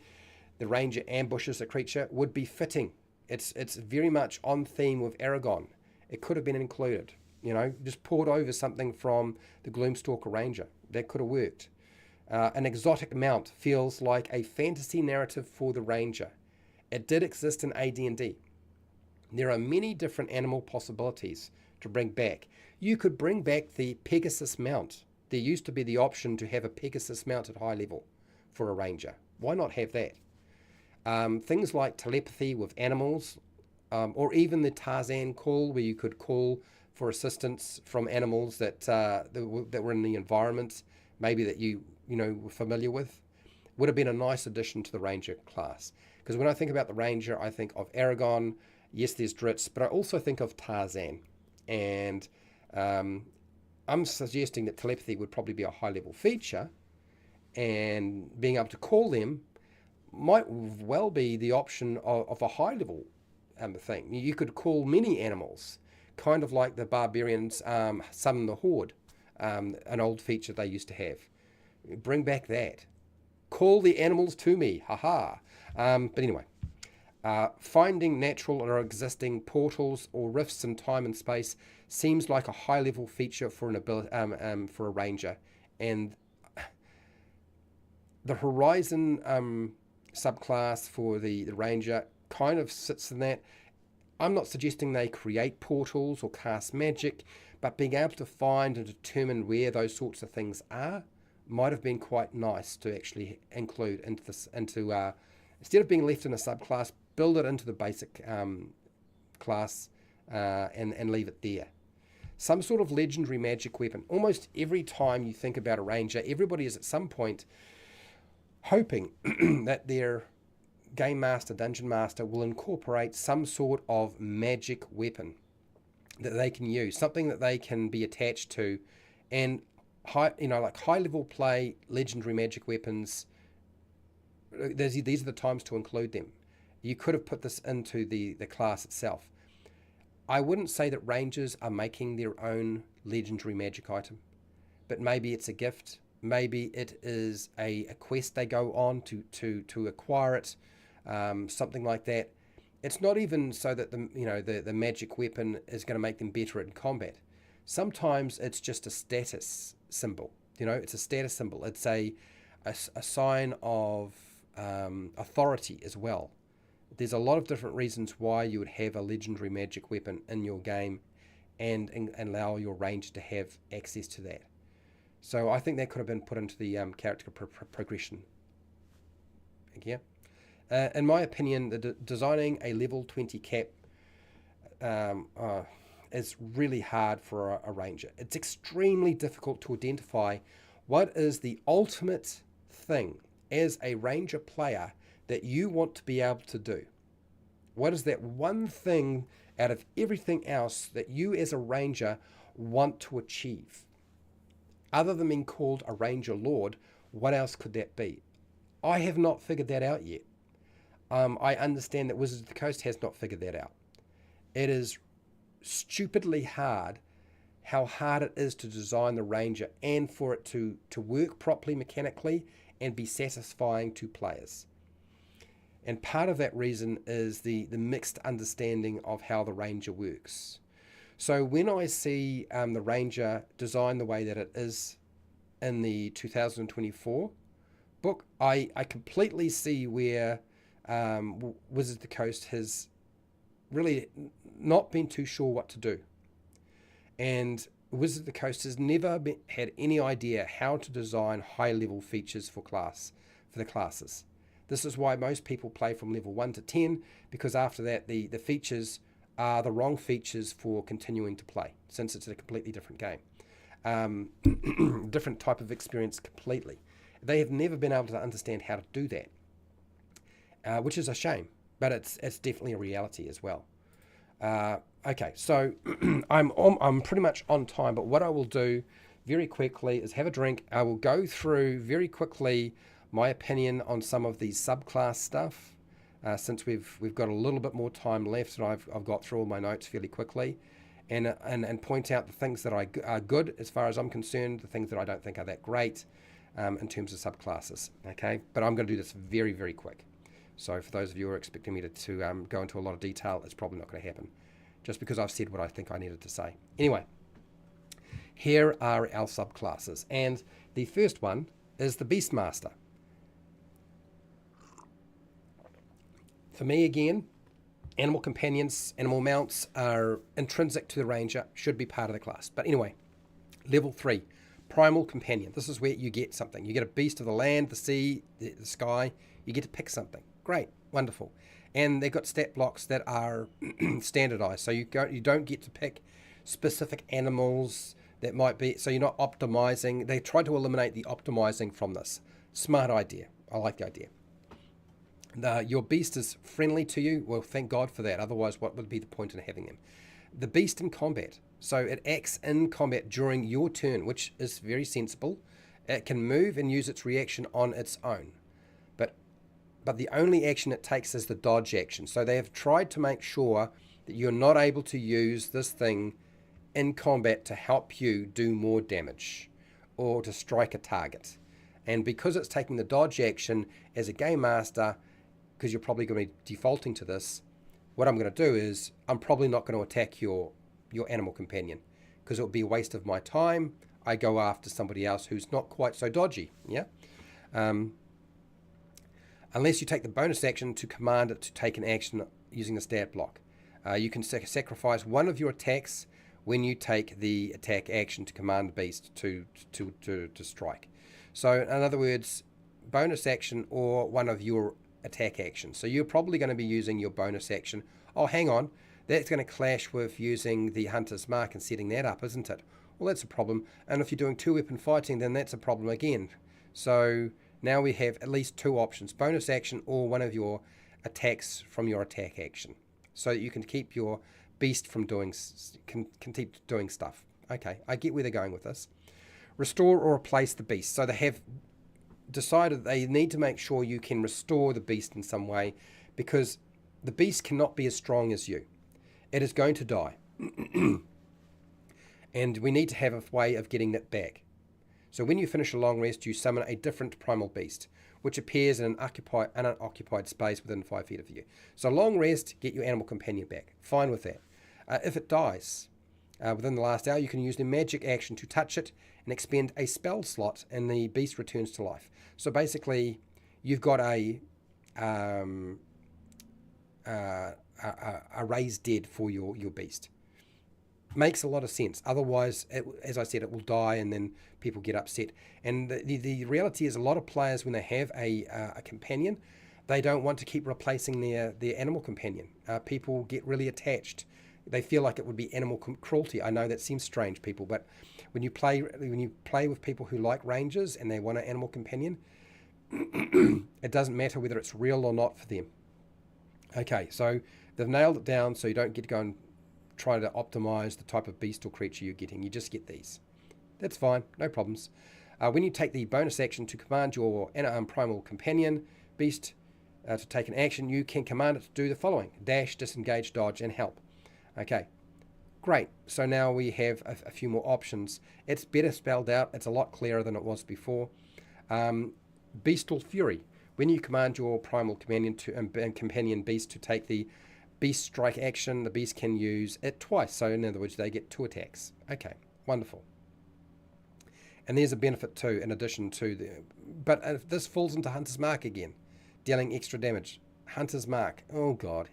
ranger ambushes a creature would be fitting. It's very much on theme with Aragon. It could have been included. Just poured over something from the Gloomstalker Ranger. That could have worked. An exotic mount feels like a fantasy narrative for the Ranger. It did exist in AD&D. There are many different animal possibilities to bring back. You could bring back the Pegasus mount. There used to be the option to have a Pegasus mount at high level for a Ranger. Why not have that? Things like telepathy with animals, or even the Tarzan call, where you could call for assistance from animals that were in the environment, maybe that you were familiar with, would have been a nice addition to the Ranger class. Because when I think about the Ranger, I think of Aragon. Yes, there's Dritz, but I also think of Tarzan. And I'm suggesting that telepathy would probably be a high-level feature, and being able to call them might well be the option of a high-level thing. You could call many animals, kind of like the barbarians summon the horde, an old feature they used to have. Bring back that. Call the animals to me, haha. But anyway, finding natural or existing portals or rifts in time and space seems like a high-level feature for an ability for a ranger, and the Horizon subclass for the ranger kind of sits in that. I'm not suggesting they create portals or cast magic, but being able to find and determine where those sorts of things are might have been quite nice to actually include into this, instead of being left in a subclass, build it into the basic class and leave it there. Some sort of legendary magic weapon. Almost every time you think about a ranger, everybody is at some point hoping that their game master, dungeon master will incorporate some sort of magic weapon that they can use, something that they can be attached to, and like high level play, legendary magic weapons. These are the times to include them. You could have put this into the class itself. I wouldn't say that rangers are making their own legendary magic item, but maybe it's a gift. Maybe it is a quest they go on to acquire it, something like that. It's not even so that the magic weapon is going to make them better in combat. Sometimes it's just a status symbol. It's a status symbol. It's a sign of authority as well. There's a lot of different reasons why you would have a legendary magic weapon in your game and allow your ranger to have access to that. So I think that could have been put into the character progression. Yeah. In my opinion, designing a level 20 cap is really hard for a ranger. It's extremely difficult to identify what is the ultimate thing as a ranger player that you want to be able to do. What is that one thing out of everything else that you as a ranger want to achieve? Other than being called a ranger lord, what else could that be? I have not figured that out yet. I understand that Wizards of the Coast has not figured that out. It is stupidly hard how hard it is to design the ranger and for it to work properly mechanically and be satisfying to players. And part of that reason is the mixed understanding of how the ranger works. So when I see the ranger designed the way that it is in the 2024 book, I completely see where Wizards of the Coast has really not been too sure what to do. And Wizards of the Coast has never had any idea how to design high-level features for the classes. This is why most people play from level 1 to 10, because after that the features are the wrong features for continuing to play, since it's a completely different game. Different type of experience completely. They have never been able to understand how to do that. which is a shame, but it's definitely a reality as well. Okay, so I'm pretty much on time, but what I will do very quickly is have a drink. I will go through very quickly my opinion on some of the subclass stuff, since we've got a little bit more time left, and I've got through all my notes fairly quickly, and point out the things that are good as far as I'm concerned, the things that I don't think are that great in terms of subclasses. Okay, but I'm going to do this very, very quick. So for those of you who are expecting me to go into a lot of detail, it's probably not going to happen, just because I've said what I think I needed to say. Anyway, here are our subclasses, and the first one is the Beastmaster. For me, again, animal companions, animal mounts are intrinsic to the ranger, should be part of the class. But anyway, level 3, primal companion. This is where you get something. You get a beast of the land, the sea, the sky. You get to pick something. Great, wonderful. And they've got stat blocks that are standardized, so you don't get to pick specific animals that might be, so you're not optimizing. They try to eliminate the optimizing from this. Smart idea. I like the idea. Your beast is friendly to you. Well, thank God for that. Otherwise, what would be the point in having him? The beast in combat. So it acts in combat during your turn, which is very sensible. It can move and use its reaction on its own. But the only action it takes is the dodge action. So they have tried to make sure that you're not able to use this thing in combat to help you do more damage or to strike a target. And because it's taking the dodge action as a game master, because you're probably going to be defaulting to this, what I'm going to do is I'm probably not going to attack your animal companion, because it would be a waste of my time. I go after somebody else who's not quite so dodgy. Yeah. Unless you take the bonus action to command it to take an action using the stat block. You can sacrifice one of your attacks when you take the attack action to command the beast to strike. So in other words, bonus action or one of your attack actions. So you're probably going to be using your bonus action. Oh, hang on. That's going to clash with using the Hunter's Mark and setting that up, isn't it? Well, that's a problem. And if you're doing 2-weapon fighting, then that's a problem again. So now we have at least 2 options, bonus action or one of your attacks from your attack action, so that you can keep your beast from can keep doing stuff. Okay, I get where they're going with this. Restore or replace the beast. So they have decided they need to make sure you can restore the beast in some way, because the beast cannot be as strong as you. It is going to die. And we need to have a way of getting that back. So when you finish a long rest, you summon a different primal beast, which appears in an unoccupied space within 5 feet of you. So long rest, get your animal companion back. Fine with that. If it dies within the last hour, you can use the magic action to touch it and expend a spell slot, and the beast returns to life. So basically, you've got a raised dead for your beast. Makes a lot of sense. Otherwise, as I said, it will die and then people get upset. And the reality is, a lot of players, when they have a companion, they don't want to keep replacing their animal companion. People get really attached. They feel like it would be animal cruelty. I know that seems strange, people, but when you play with people who like rangers and they want an animal companion, it doesn't matter whether it's real or not for them. Okay, so they've nailed it down, so you don't get to go and try to optimize the type of beast or creature you're getting. You just get these. That's fine, no problems. When you take the bonus action to command your primal companion beast to take an action, you can command it to do the following: dash, disengage, dodge, and help. Okay, great. So now we have a few more options. It's better spelled out. It's a lot clearer than it was before. Beastal Fury. When you command your primal companion and companion beast to take the beast strike action, the beast can use it twice. So in other words, they get 2 attacks. Okay, wonderful. And there's a benefit too, in addition to but if this falls into Hunter's Mark again, dealing extra damage. Hunter's Mark, oh God.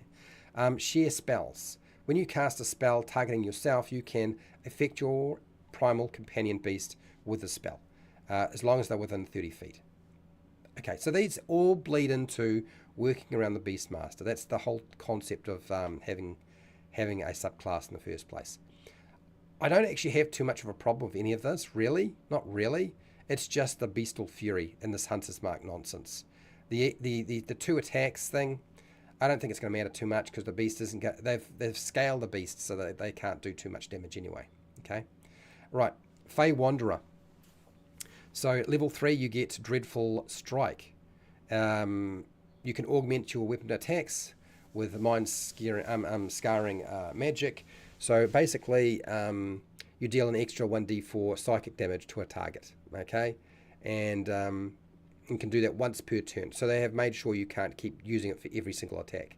Share spells. When you cast a spell targeting yourself, you can affect your primal companion beast with the spell, as long as they're within 30 feet. Okay, so these all bleed into working around the Beastmaster. That's the whole concept of having a subclass in the first place. I don't actually have too much of a problem with any of this, really. Not really. It's just the Beastal Fury and this Hunter's Mark nonsense. The two attacks thing, I don't think it's going to matter too much because the beast isn't. They've scaled the beast so that they can't do too much damage anyway. Okay, right. Fey Wanderer. So level 3, you get Dreadful Strike. You can augment your weapon attacks with scarring magic. So basically, you deal an extra 1d4 psychic damage to a target. Okay, and you can do that once per turn. So they have made sure you can't keep using it for every single attack.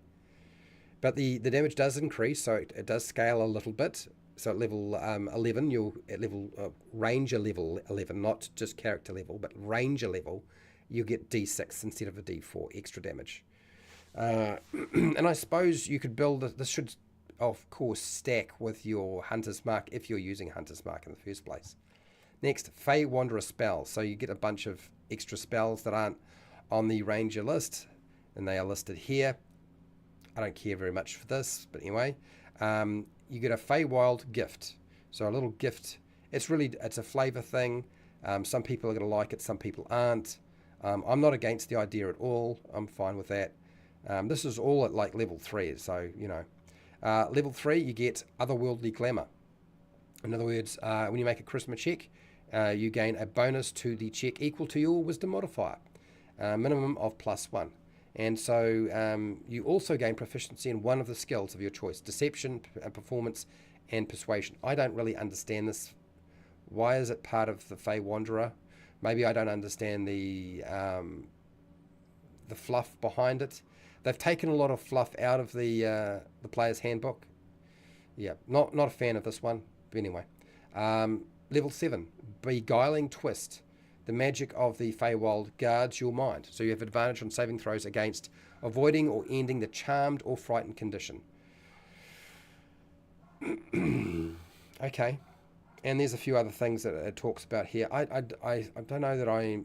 But the damage does increase, so it does scale a little bit. So at level 11, you'll at level ranger level 11, not just character level, but ranger level, you get d6 instead of a d4 extra damage. And I suppose you could build this. Should of course stack with your Hunter's Mark if you're using Hunter's Mark in the first place. Next, Fey Wanderer spell. So you get a bunch of extra spells that aren't on the ranger list, and they are listed here. I don't care very much for this, but anyway. You get a Feywild gift. So a little gift. It's a flavor thing. Some people are going to like it, some people aren't. I'm not against the idea at all. I'm fine with that. This is all at like level 3, so, you know. Level 3, you get Otherworldly Glamour. In other words, when you make a charisma check, you gain a bonus to the check equal to your wisdom modifier, minimum of +1. And so you also gain proficiency in one of the skills of your choice: deception, performance, and persuasion. I don't really understand this. Why is it part of the Fey Wanderer? Maybe I don't understand the fluff behind it. They've taken a lot of fluff out of the player's handbook. Yeah, not a fan of this one. But anyway, level 7, Beguiling Twist. The magic of the Feywild guards your mind, so you have advantage on saving throws against avoiding or ending the charmed or frightened condition. Okay, and there's a few other things that it talks about here. I don't know that I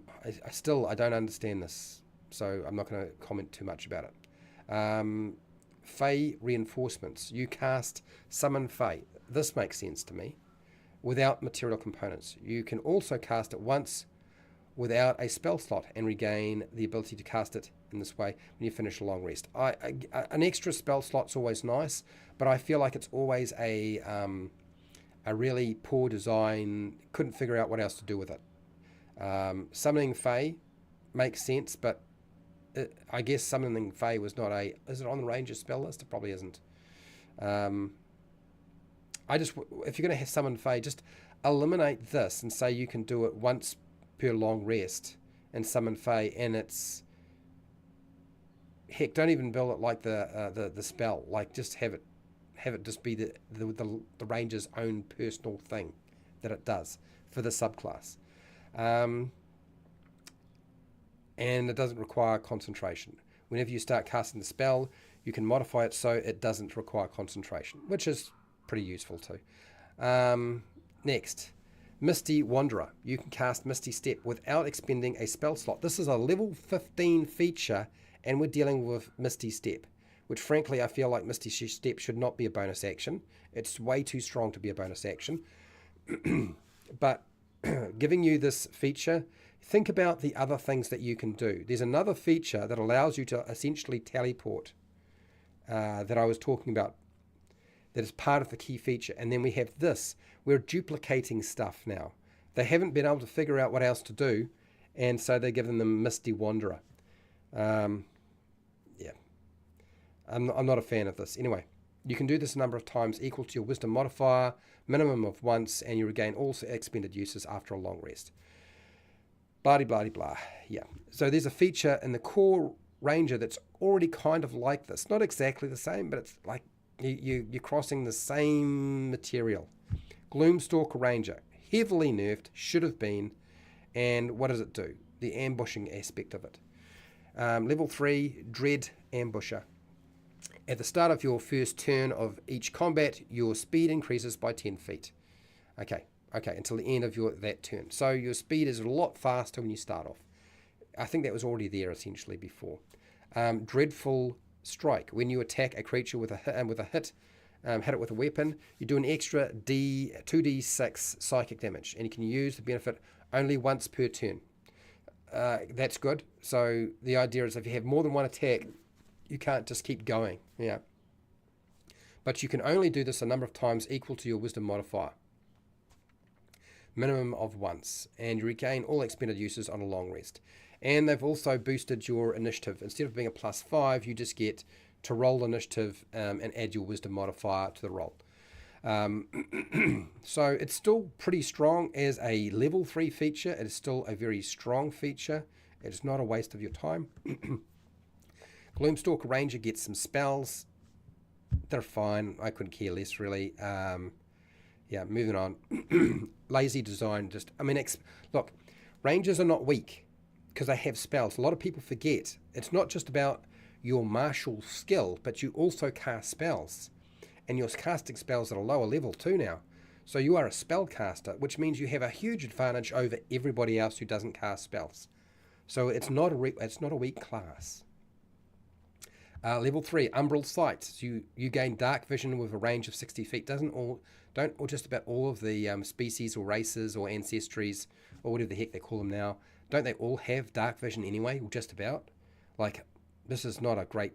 don't understand this, so I'm not going to comment too much about it. Fey Reinforcements. You cast Summon Fey. This makes sense to me. Without material components. You can also cast it once without a spell slot and regain the ability to cast it in this way when you finish a long rest. An extra spell slot's always nice, but I feel like it's always a really poor design. Couldn't figure out what else to do with it. Summoning Fey makes sense, but I guess Summoning Fey was not a... Is it on the Ranger spell list? It probably isn't. If you're going to have Summon Fey, just eliminate this and say you can do it once per long rest and Summon Fey, and it's... Heck, don't even build it like the spell. Like, just have it just be the ranger's own personal thing that it does for the subclass. And it doesn't require concentration. Whenever you start casting the spell, you can modify it so it doesn't require concentration, which is pretty useful too. Next, Misty Wanderer. You can cast Misty Step without expending a spell slot. This is a level 15 feature, and we're dealing with Misty Step, which frankly I feel like Misty Step should not be a bonus action. It's way too strong to be a bonus action. But giving you this feature, think about the other things that you can do. There's another feature that allows you to essentially teleport that I was talking about, that is part of the key feature. And then we have this. We're duplicating stuff now. They haven't been able to figure out what else to do, and so they're giving them Misty Wanderer. Yeah. I'm not a fan of this. Anyway, you can do this a number of times equal to your wisdom modifier, minimum of once, and you regain all expended uses after a long rest. Blah-de-blah-de-blah. Yeah. So there's a feature in the core Ranger that's already kind of like this. Not exactly the same, but it's like you're crossing the same material. Gloomstalker Ranger. Heavily nerfed, should have been. And what does it do? The ambushing aspect of it. Level 3, Dread Ambusher. At the start of your first turn of each combat, your speed increases by 10 feet. Okay, until the end of that turn. So your speed is a lot faster when you start off. I think that was already there essentially before. Dreadful Strike. When you attack a creature with a hit, hit it with a weapon, you do an extra 2d6 psychic damage, and you can use the benefit only once per turn. That's good. So the idea is if you have more than one attack, you can't just keep going. Yeah. But you can only do this a number of times equal to your wisdom modifier. Minimum of once. And you regain all expended uses on a long rest. And they've also boosted your initiative. Instead of being a +5, you just get to roll initiative and add your wisdom modifier to the roll. So it's still pretty strong as a level 3 feature. It is still a very strong feature. It is not a waste of your time. Gloomstalker Ranger gets some spells. They're fine. I couldn't care less, really. Yeah, moving on. Lazy design. Look, Rangers are not weak because they have spells. A lot of people forget. It's not just about your martial skill, but you also cast spells. And you're casting spells at a lower level too now. So you are a spellcaster, which means you have a huge advantage over everybody else who doesn't cast spells. So it's not a weak class. Level 3, Umbral Sight. So you gain dark vision with a range of 60 feet. Don't just about all of the species or races or ancestries or whatever the heck they call them now, don't they all have dark vision anyway, or just about? Like, this is not a great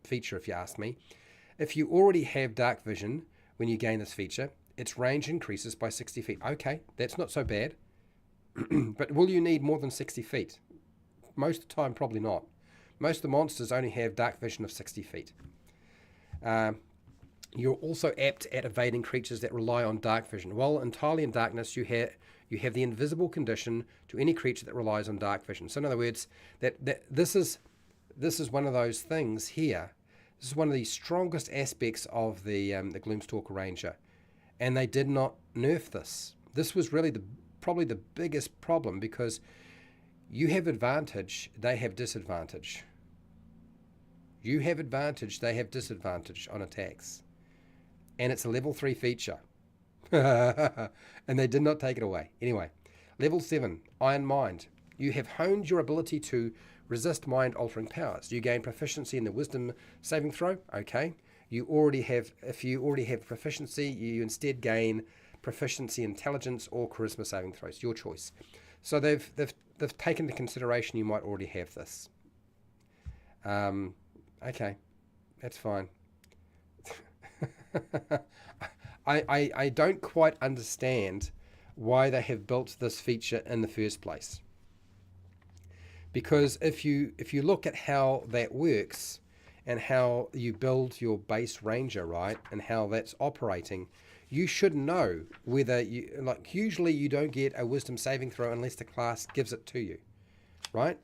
feature if you ask me. If you already have dark vision when you gain this feature, its range increases by 60 feet. Okay, that's not so bad. But will you need more than 60 feet? Most of the time, probably not. Most of the monsters only have dark vision of 60 feet. You're also apt at evading creatures that rely on dark vision. While entirely in darkness, you have the invisible condition to any creature that relies on dark vision. So in other words, this is one of those things here. This is one of the strongest aspects of the Gloomstalker Ranger, and they did not nerf this. This was really probably the biggest problem, because you have advantage, they have disadvantage. You have advantage, they have disadvantage on attacks. And it's a level 3 feature. And they did not take it away. Anyway, level 7, Iron Mind. You have honed your ability to resist mind-altering powers. You gain proficiency in the wisdom saving throw. Okay. If you already have proficiency, you instead gain proficiency, intelligence, or charisma saving throws. Your choice. So they've taken into consideration you might already have this. Okay, that's fine. I don't quite understand why they have built this feature in the first place. Because if you look at how that works and how you build your base ranger, right, and how that's operating, you should know whether usually you don't get a wisdom saving throw unless the class gives it to you, right?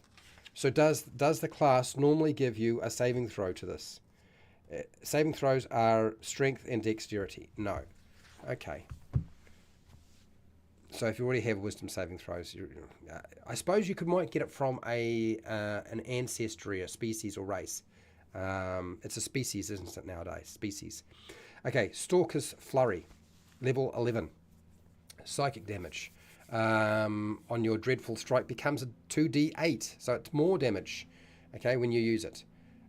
So does the class normally give you a saving throw to this? Saving throws are strength and dexterity. No. Okay. So if you already have wisdom saving throws, I suppose you might get it from an ancestry, a species or race. It's a species, isn't it, nowadays? Species. Okay, Stalker's Flurry, level 11. Psychic damage on your Dreadful Strike becomes a 2d8, so it's more damage, okay, when you use it.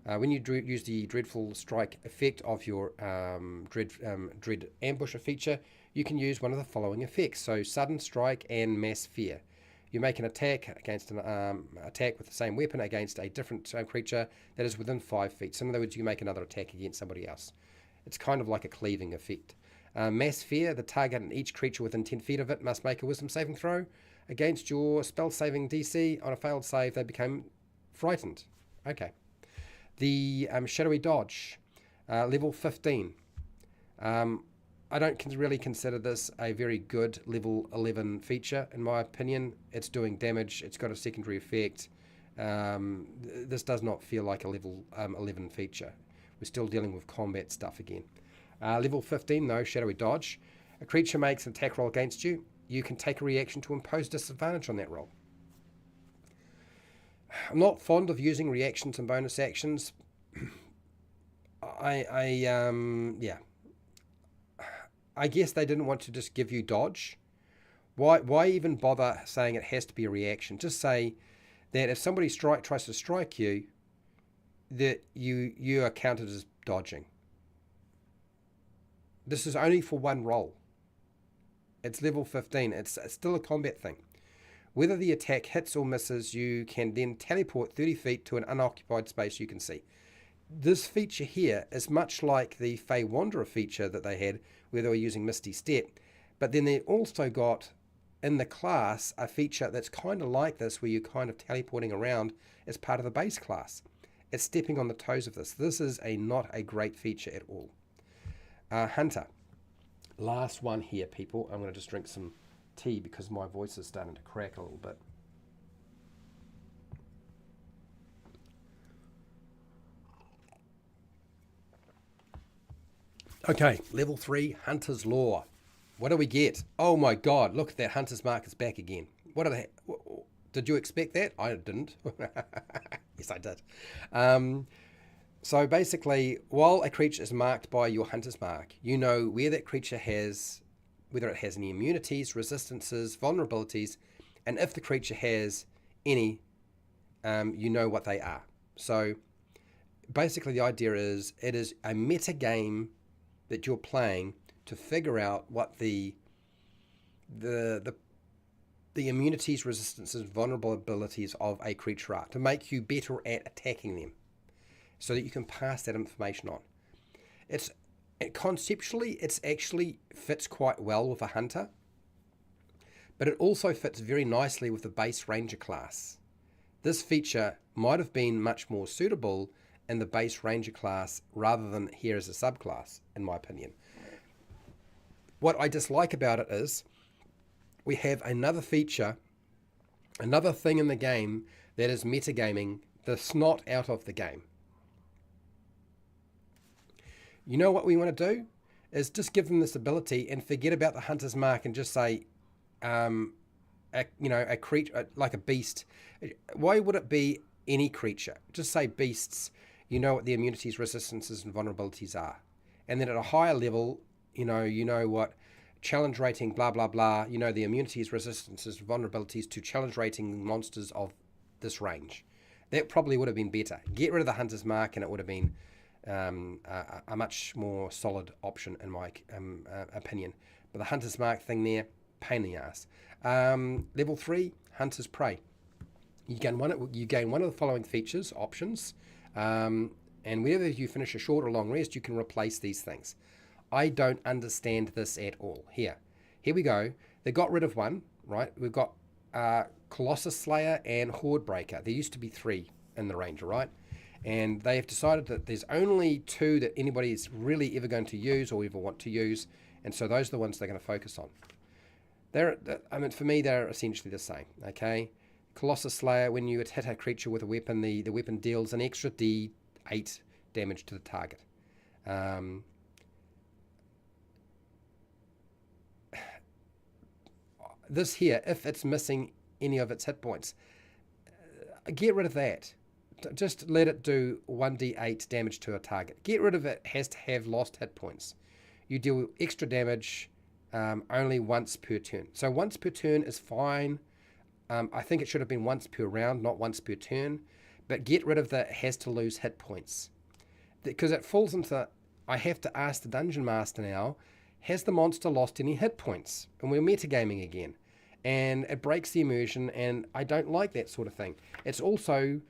When you use the Dreadful Strike effect of your Dread Ambusher feature, you can use one of the following effects. So Sudden Strike and Mass Fear. You make an attack against an attack with the same weapon against a different creature that is within 5 feet. So in other words, you make another attack against somebody else. It's kind of like a cleaving effect. Mass Fear, the target and each creature within 10 feet of it must make a wisdom saving throw. Against your spell saving DC, on a failed save, they become frightened. Okay. The Shadowy Dodge, level 15. I don't really consider this a very good level 11 feature, in my opinion. It's doing damage. It's got a secondary effect. This does not feel like a level 11 feature. We're still dealing with combat stuff again. Level 15, though, Shadowy Dodge. A creature makes an attack roll against you. You can take a reaction to impose disadvantage on that roll. I'm not fond of using reactions and bonus actions. Yeah. I guess they didn't want to just give you dodge. Why even bother saying it has to be a reaction? Just say that if somebody tries to strike you, that you are counted as dodging. This is only for one roll. It's level 15. It's still a combat thing. Whether the attack hits or misses, you can then teleport 30 feet to an unoccupied space you can see. This feature here is much like the Fey Wanderer feature that they had, where they were using Misty Step. But then they also got, in the class, a feature that's kind of like this, where you're kind of teleporting around as part of the base class. It's stepping on the toes of this. This is not a great feature at all. Hunter. Last one here, people. I'm going to just drink some tea because my voice is starting to crack a little bit. Okay, level 3, Hunter's Law. What do we get? Oh my god, look, that Hunter's Mark is back again. What are they? Did you expect that? I didn't. Yes, I did. So basically, while a creature is marked by your Hunter's Mark, you know where that creature has, whether it has any immunities, resistances, vulnerabilities, and if the creature has any, you know what they are. So basically the idea is, it is a meta game that you're playing to figure out what the immunities, resistances, vulnerabilities of a creature are, to make you better at attacking them, so that you can pass that information on. Conceptually, it's actually fits quite well with a hunter, but it also fits very nicely with the base ranger class. This feature might have been much more suitable in the base ranger class rather than here as a subclass, in my opinion. What I dislike about it is we have another feature, another thing in the game that is metagaming the snot out of the game. You know what we want to do is just give them this ability and forget about the Hunter's Mark and just say, a creature like a beast. Why would it be any creature? Just say beasts. You know what the immunities, resistances, and vulnerabilities are, and then at a higher level, you know what challenge rating, blah blah blah. You know the immunities, resistances, vulnerabilities to challenge rating monsters of this range. That probably would have been better. Get rid of the Hunter's Mark, and it would have been a much more solid option in my opinion. But the Hunter's Mark thing there, pain in the ass. Level 3, Hunter's Prey. You gain one of the following features, options, and whenever you finish a short or long rest, you can replace these things. I don't understand this at all. Here we go. They got rid of one, right? We've got Colossus Slayer and Horde Breaker. There used to be 3 in the Ranger, right? And they have decided that there's only 2 that anybody is really ever going to use or ever want to use, and so those are the ones they're going to focus on. For me, they're essentially the same, okay? Colossus Slayer, when you hit a creature with a weapon, the weapon deals an extra D8 damage to the target. This here, if it's missing any of its hit points, get rid of that. Just let it do 1d8 damage to a target. Get rid of it, has to have lost hit points. You deal extra damage only once per turn. So once per turn is fine. I think it should have been once per round, not once per turn. But get rid of the has to lose hit points. Because it falls into, I have to ask the Dungeon Master now, has the monster lost any hit points? And we're metagaming again. And it breaks the immersion, and I don't like that sort of thing. It's also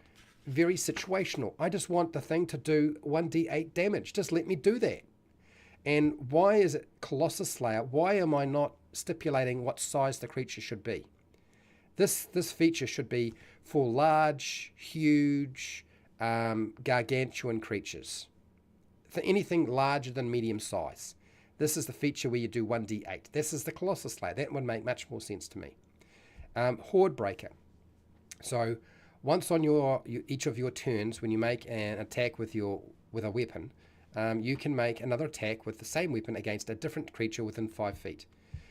very situational. I just want the thing to do 1d8 damage. Just let me do that. And why is it Colossus Slayer? Why am I not stipulating what size the creature should be? This feature should be for large, huge, gargantuan creatures. For anything larger than medium size. This is the feature where you do 1d8. This is the Colossus Slayer. That would make much more sense to me. Horde Breaker. So once on each of your turns, when you make an attack with a weapon, you can make another attack with the same weapon against a different creature within 5 feet.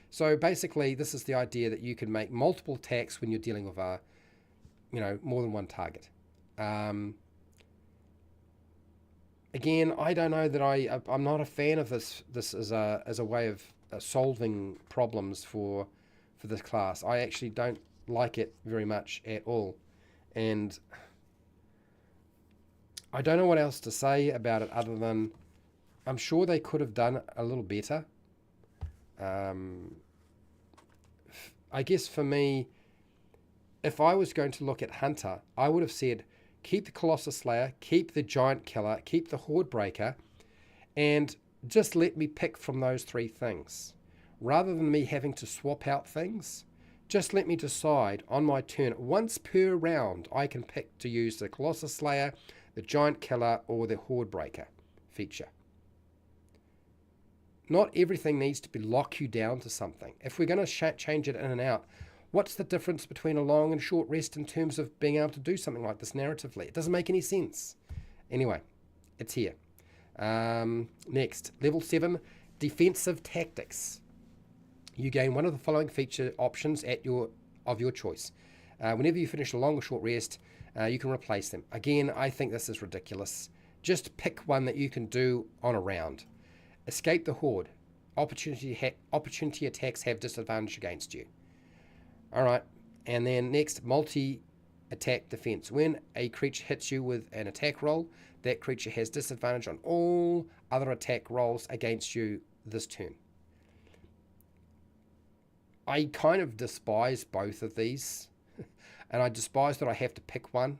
So basically, this is the idea that you can make multiple attacks when you're dealing with more than one target. Again, I don't know that I'm not a fan of this as a way of solving problems for this class. I actually don't like it very much at all. And I don't know what else to say about it other than I'm sure they could have done a little better. I guess for me, if I was going to look at Hunter, I would have said, keep the Colossus Slayer, keep the Giant Killer, keep the Horde Breaker, and just let me pick from those three things. Rather than me having to swap out things, just let me decide on my turn. Once per round, I can pick to use the Colossus Slayer, the Giant Killer, or the Horde Breaker feature. Not everything needs to be lock you down to something. If we're going to change it in and out, what's the difference between a long and short rest in terms of being able to do something like this narratively? It doesn't make any sense. Anyway, it's here. Next, level 7, defensive tactics. You gain one of the following feature options of your choice. Whenever you finish a long or short rest, you can replace them. Again, I think this is ridiculous. Just pick one that you can do on a round. Escape the Horde. Opportunity attacks have disadvantage against you. Alright, and then next, multi-attack defense. When a creature hits you with an attack roll, that creature has disadvantage on all other attack rolls against you this turn. I kind of despise both of these, and I despise that I have to pick one,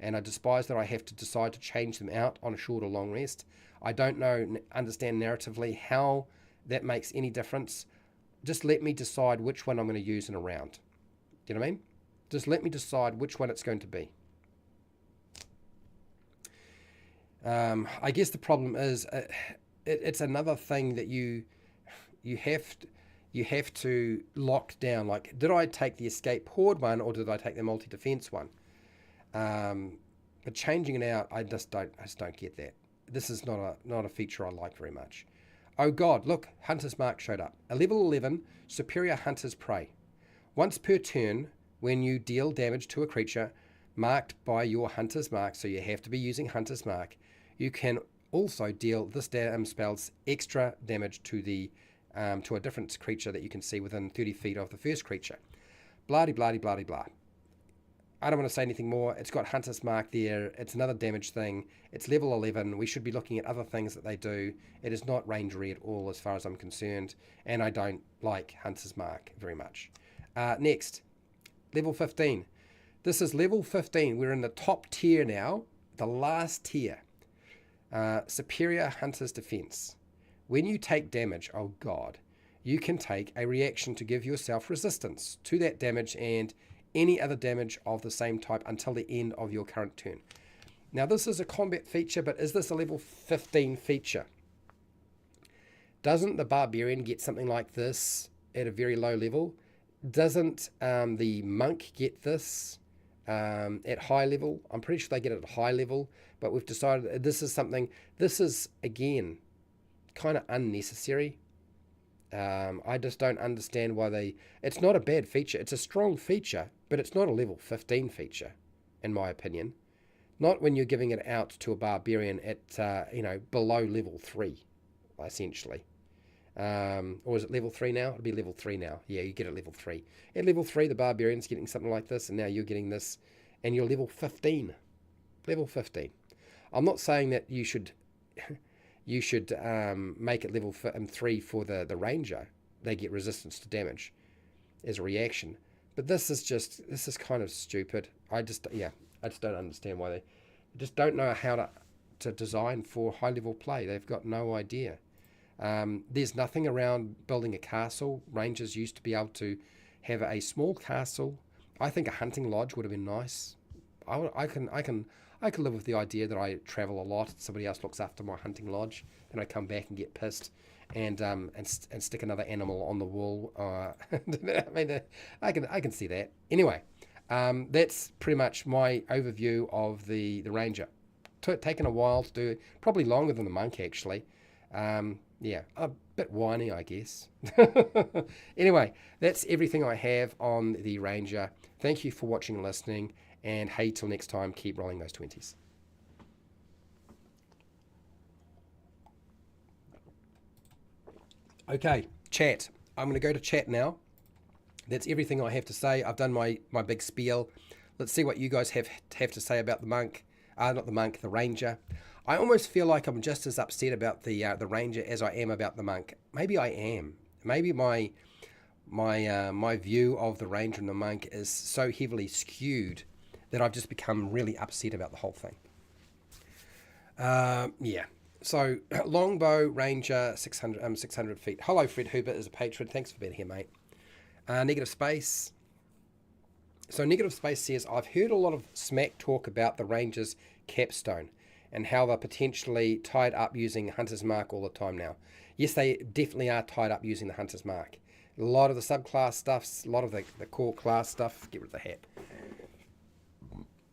and I despise that I have to decide to change them out on a short or long rest. I don't understand narratively how that makes any difference. Just let me decide which one I'm going to use in a round. Do you know what I mean? Just let me decide which one it's going to be. I guess the problem is it's another thing that you have to lock down. Like, did I take the escape horde one or did I take the multi-defense one? But changing it out, I just don't get that. This is not a feature I like very much. Oh God, look, Hunter's Mark showed up. A level 11 superior Hunter's Prey. Once per turn, when you deal damage to a creature marked by your Hunter's Mark, so you have to be using Hunter's Mark, you can also deal this spell's extra damage to a different creature that you can see within 30 feet of the first creature. Blah, blah, blah, blah, blah. I don't want to say anything more. It's got Hunter's Mark there. It's another damage thing. It's level 11. We should be looking at other things that they do. It is not rangery at all as far as I'm concerned, and I don't like Hunter's Mark very much. Next, level 15. This is level 15. We're in the top tier now, the last tier. Superior Hunter's Defense. When you take damage, oh God, you can take a reaction to give yourself resistance to that damage and any other damage of the same type until the end of your current turn. Now this is a combat feature, but is this a level 15 feature? Doesn't the Barbarian get something like this at a very low level? Doesn't the Monk get this at high level? I'm pretty sure they get it at high level, but we've decided this is again, kind of unnecessary. I just don't understand why it's not a bad feature. It's a strong feature, but it's not a level 15 feature, in my opinion. Not when you're giving it out to a Barbarian at, below level 3, essentially. Or is it level 3 now? It'll be level 3 now. Yeah, you get it level 3. At level 3, the Barbarian's getting something like this, and now you're getting this, and you're level 15. Level 15. I'm not saying that you should... You should make it level 3 for the Ranger. They get resistance to damage as a reaction. But this is kind of stupid. I just don't understand why they just don't know how to design for high level play. They've got no idea. There's nothing around building a castle. Rangers used to be able to have a small castle. I think a hunting lodge would have been nice. I could live with the idea that I travel a lot. Somebody else looks after my hunting lodge, then I come back and get pissed, and stick another animal on the wall. I mean, I can see that. Anyway, that's pretty much my overview of the Ranger. Taken a while to do, probably longer than the Monk actually. Yeah, a bit whiny, I guess. Anyway, that's everything I have on the Ranger. Thank you for watching and listening. And hey, till next time, keep rolling those 20s. Okay, chat. I'm going to go to chat now. That's everything I have to say. I've done my big spiel. Let's see what you guys have to say about the Monk. Not the Monk, the Ranger. I almost feel like I'm just as upset about the Ranger as I am about the Monk. Maybe I am. Maybe my view of the ranger and the monk is so heavily skewed that I've just become really upset about the whole thing. Yeah. So longbow ranger 600 feet. Hello, Fred Huber is a patron. Thanks for being here, mate. Negative space. So negative space says, I've heard a lot of smack talk about the ranger's capstone and how they're potentially tied up using hunter's mark all the time now. Yes, they definitely are tied up using the hunter's mark. A lot of the subclass stuffs, a lot of the core class stuff. Get rid of the hat.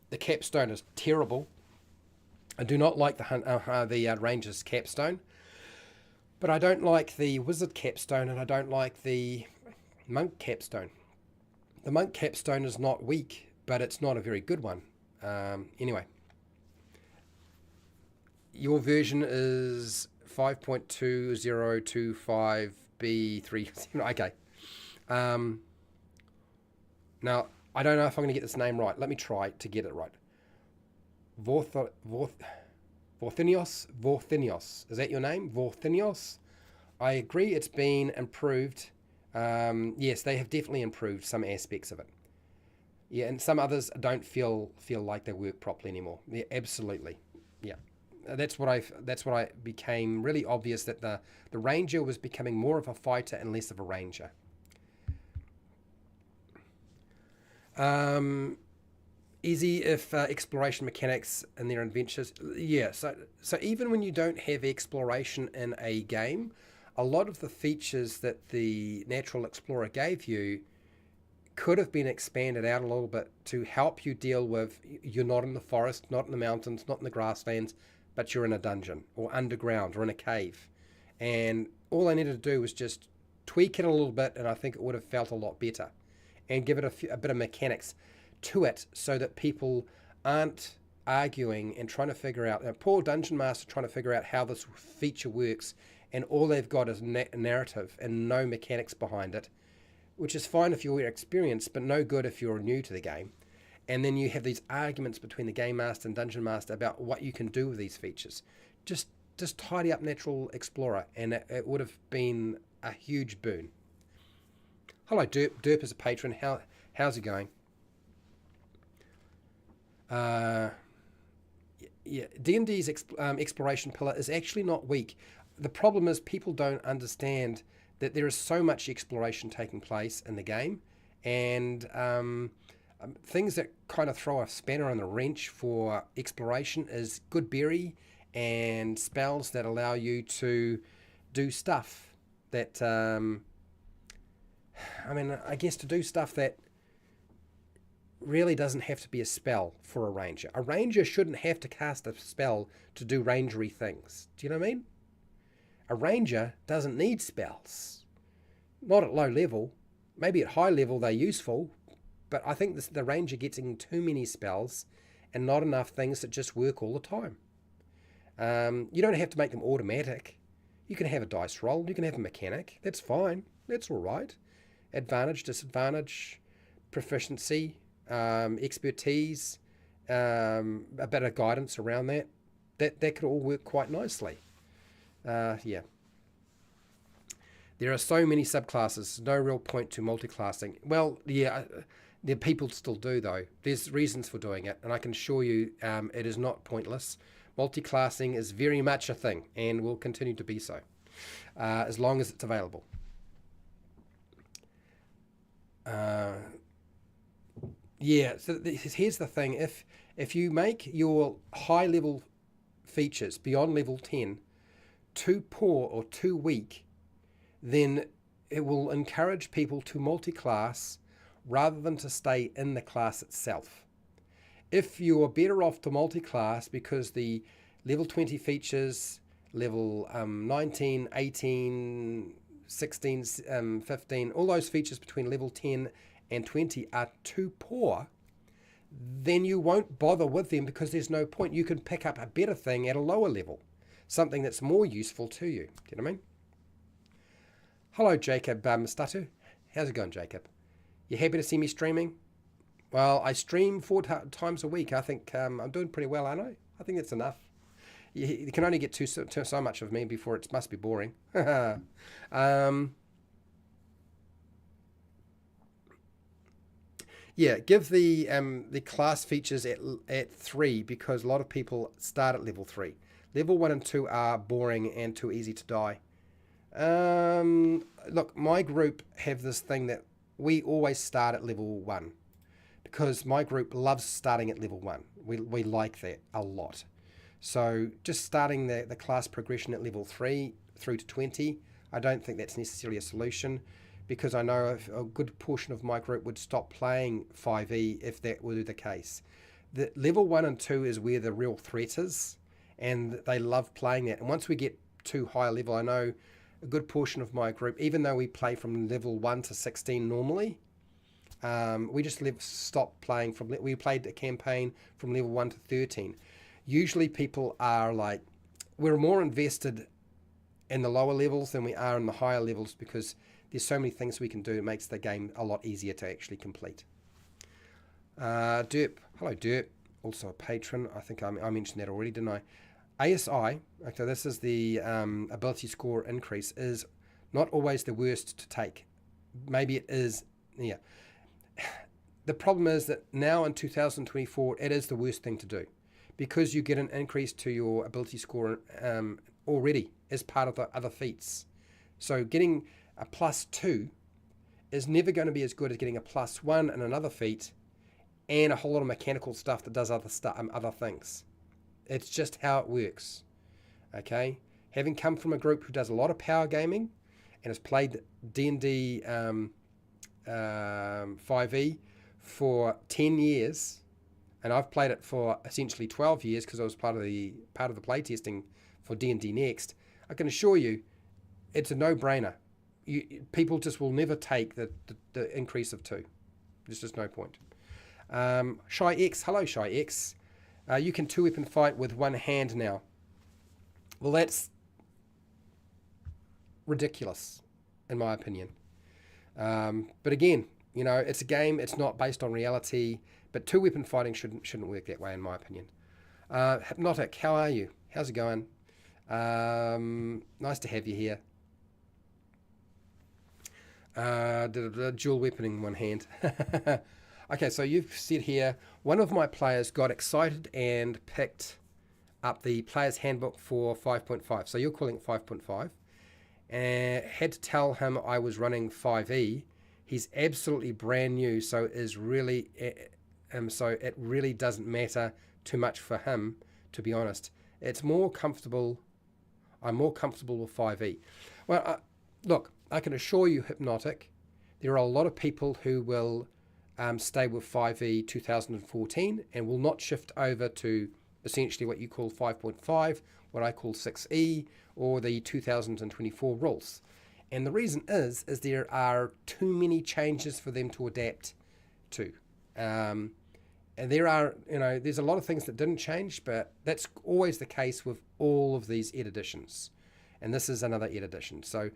The capstone is terrible. I do not like the ranger's capstone, but I don't like the wizard capstone, and I don't like the monk capstone. The monk capstone is not weak, but it's not a very good one. Anyway, your version is 5.2025B3. Okay. Now, I don't know if I'm going to get this name right. Let me try to get it right. Vorthinios? Is that your name? Vorthinios? I agree it's been improved. Yes, they have definitely improved some aspects of it. Yeah, and some others don't feel like they work properly anymore. Yeah, absolutely. Yeah. That's what I became really obvious, that the ranger was becoming more of a fighter and less of a ranger. Easy if exploration mechanics and their adventures. Yeah, so even when you don't have exploration in a game, a lot of the features that the Natural Explorer gave you could have been expanded out a little bit to help you deal with, you're not in the forest, not in the mountains, not in the grasslands, but you're in a dungeon or underground or in a cave. And all I needed to do was just tweak it a little bit, and I think it would have felt a lot better, and give it a bit of mechanics to it so that people aren't arguing and trying to figure out, a poor dungeon master trying to figure out how this feature works, and all they've got is narrative and no mechanics behind it, which is fine if you're experienced, but no good if you're new to the game. And then you have these arguments between the game master and dungeon master about what you can do with these features. Just tidy up Natural Explorer, and it would have been a huge boon. Hello, Derp. Derp is a patron. How's it going? Yeah, D&D's exploration pillar is actually not weak. The problem is people don't understand that there is so much exploration taking place in the game, and things that kind of throw a spanner on the wrench for exploration is good berry and spells that allow you to do stuff that, I guess to do stuff that really doesn't have to be a spell for a ranger. A ranger shouldn't have to cast a spell to do rangery things. Do you know what I mean? A ranger doesn't need spells. Not at low level. Maybe at high level they're useful, but I think the ranger gets in too many spells and not enough things that just work all the time. You don't have to make them automatic. You can have a dice roll. You can have a mechanic. That's fine. That's all right. Advantage, disadvantage, proficiency, expertise, a bit of guidance around that. That could all work quite nicely. Yeah. There are so many subclasses, no real point to multiclassing. Well, yeah, the people still do, though. There's reasons for doing it, and I can assure you it is not pointless. Multiclassing is very much a thing, and will continue to be so, as long as it's available. Yeah, so here's the thing. If you make your high-level features beyond level 10 too poor or too weak, then it will encourage people to multi-class rather than to stay in the class itself. If you are better off to multi-class because the level 20 features, level 19, 18, 16, 15, all those features between level 10 and 20 are too poor, then you won't bother with them because there's no point. You can pick up a better thing at a lower level, something that's more useful to you. Do you know what I mean? Hello, Jacob Statu. How's it going, Jacob? You happy to see me streaming? Well, I stream 4 times a week. I think I'm doing pretty well, aren't I? I think that's enough. You can only get so much of me before it must be boring. Yeah, give the class features at 3 because a lot of people start at level 3. Level 1 and 2 are boring and too easy to die. Look, my group have this thing that we always start at level 1 because my group loves starting at level 1. We like that a lot. So just starting the class progression at level 3 through to 20, I don't think that's necessarily a solution because I know a good portion of my group would stop playing 5e if that were the case. The level 1 and 2 is where the real threat is, and they love playing that. And once we get to higher level, I know a good portion of my group, even though we play from level 1 to 16 normally, we just stopped playing from, we played a campaign from level 1 to 13. Usually people are like, we're more invested in the lower levels than we are in the higher levels because there's so many things we can do. It makes the game a lot easier to actually complete. Derp, hello Derp, also a patron. I think I mentioned that already, didn't I? ASI, okay, this is the ability score increase, is not always the worst to take. Maybe it is, yeah. The problem is that now in 2024, it is the worst thing to do because you get an increase to your ability score already as part of the other feats. So getting a +2 is never going to be as good as getting a +1 in another feat and a whole lot of mechanical stuff that does other things. It's just how it works. Okay? Having come from a group who does a lot of power gaming and has played D&D 5e for 10 years, and I've played it for essentially 12 years because I was part of the playtesting for D&D Next, I can assure you it's a no-brainer. People just will never take the increase of 2. There's just no point. Shy X, hello Shy X. You can 2-weapon fight with one hand now. Well, that's ridiculous, in my opinion. But again, you know, it's a game. It's not based on reality. But 2-weapon fighting shouldn't work that way, in my opinion. Hypnotic, how are you? How's it going? Nice to have you here. Dual weaponing in one hand. Okay, so you've said here, one of my players got excited and picked up the player's handbook for 5.5. So you're calling it 5.5. And had to tell him I was running 5e. He's absolutely brand new, so it really doesn't matter too much for him, to be honest. I'm more comfortable with 5e. Well, look, I can assure you, Hypnotic, there are a lot of people who will stay with 5e 2014 and will not shift over to essentially what you call 5.5, what I call 6e, or the 2024 rules. And the reason is there are too many changes for them to adapt to. And there's a lot of things that didn't change, but that's always the case with all of these ed editions. And this is another ed edition. So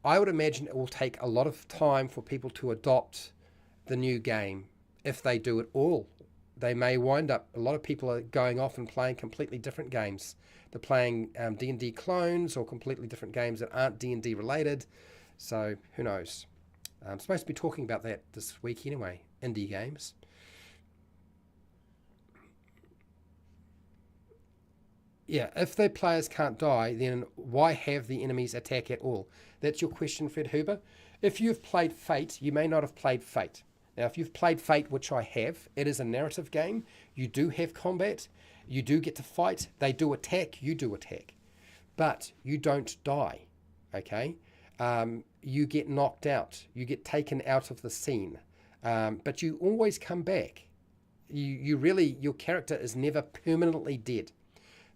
I would imagine it will take a lot of time for people to adopt the new game. If they do it all, they may wind up, a lot of people are going off and playing completely different games. They're playing D&D clones or completely different games that aren't D&D related. So who knows? I'm supposed to be talking about that this week anyway, indie games. Yeah, if the players can't die, then why have the enemies attack at all? That's your question, Fred Huber. If you've played Fate, you may not have played Fate. Now, if you've played Fate, which I have, it is a narrative game. You do have combat. You do get to fight. They do attack. You do attack. But you don't die, okay? You get knocked out. You get taken out of the scene. But you always come back. Your character is never permanently dead.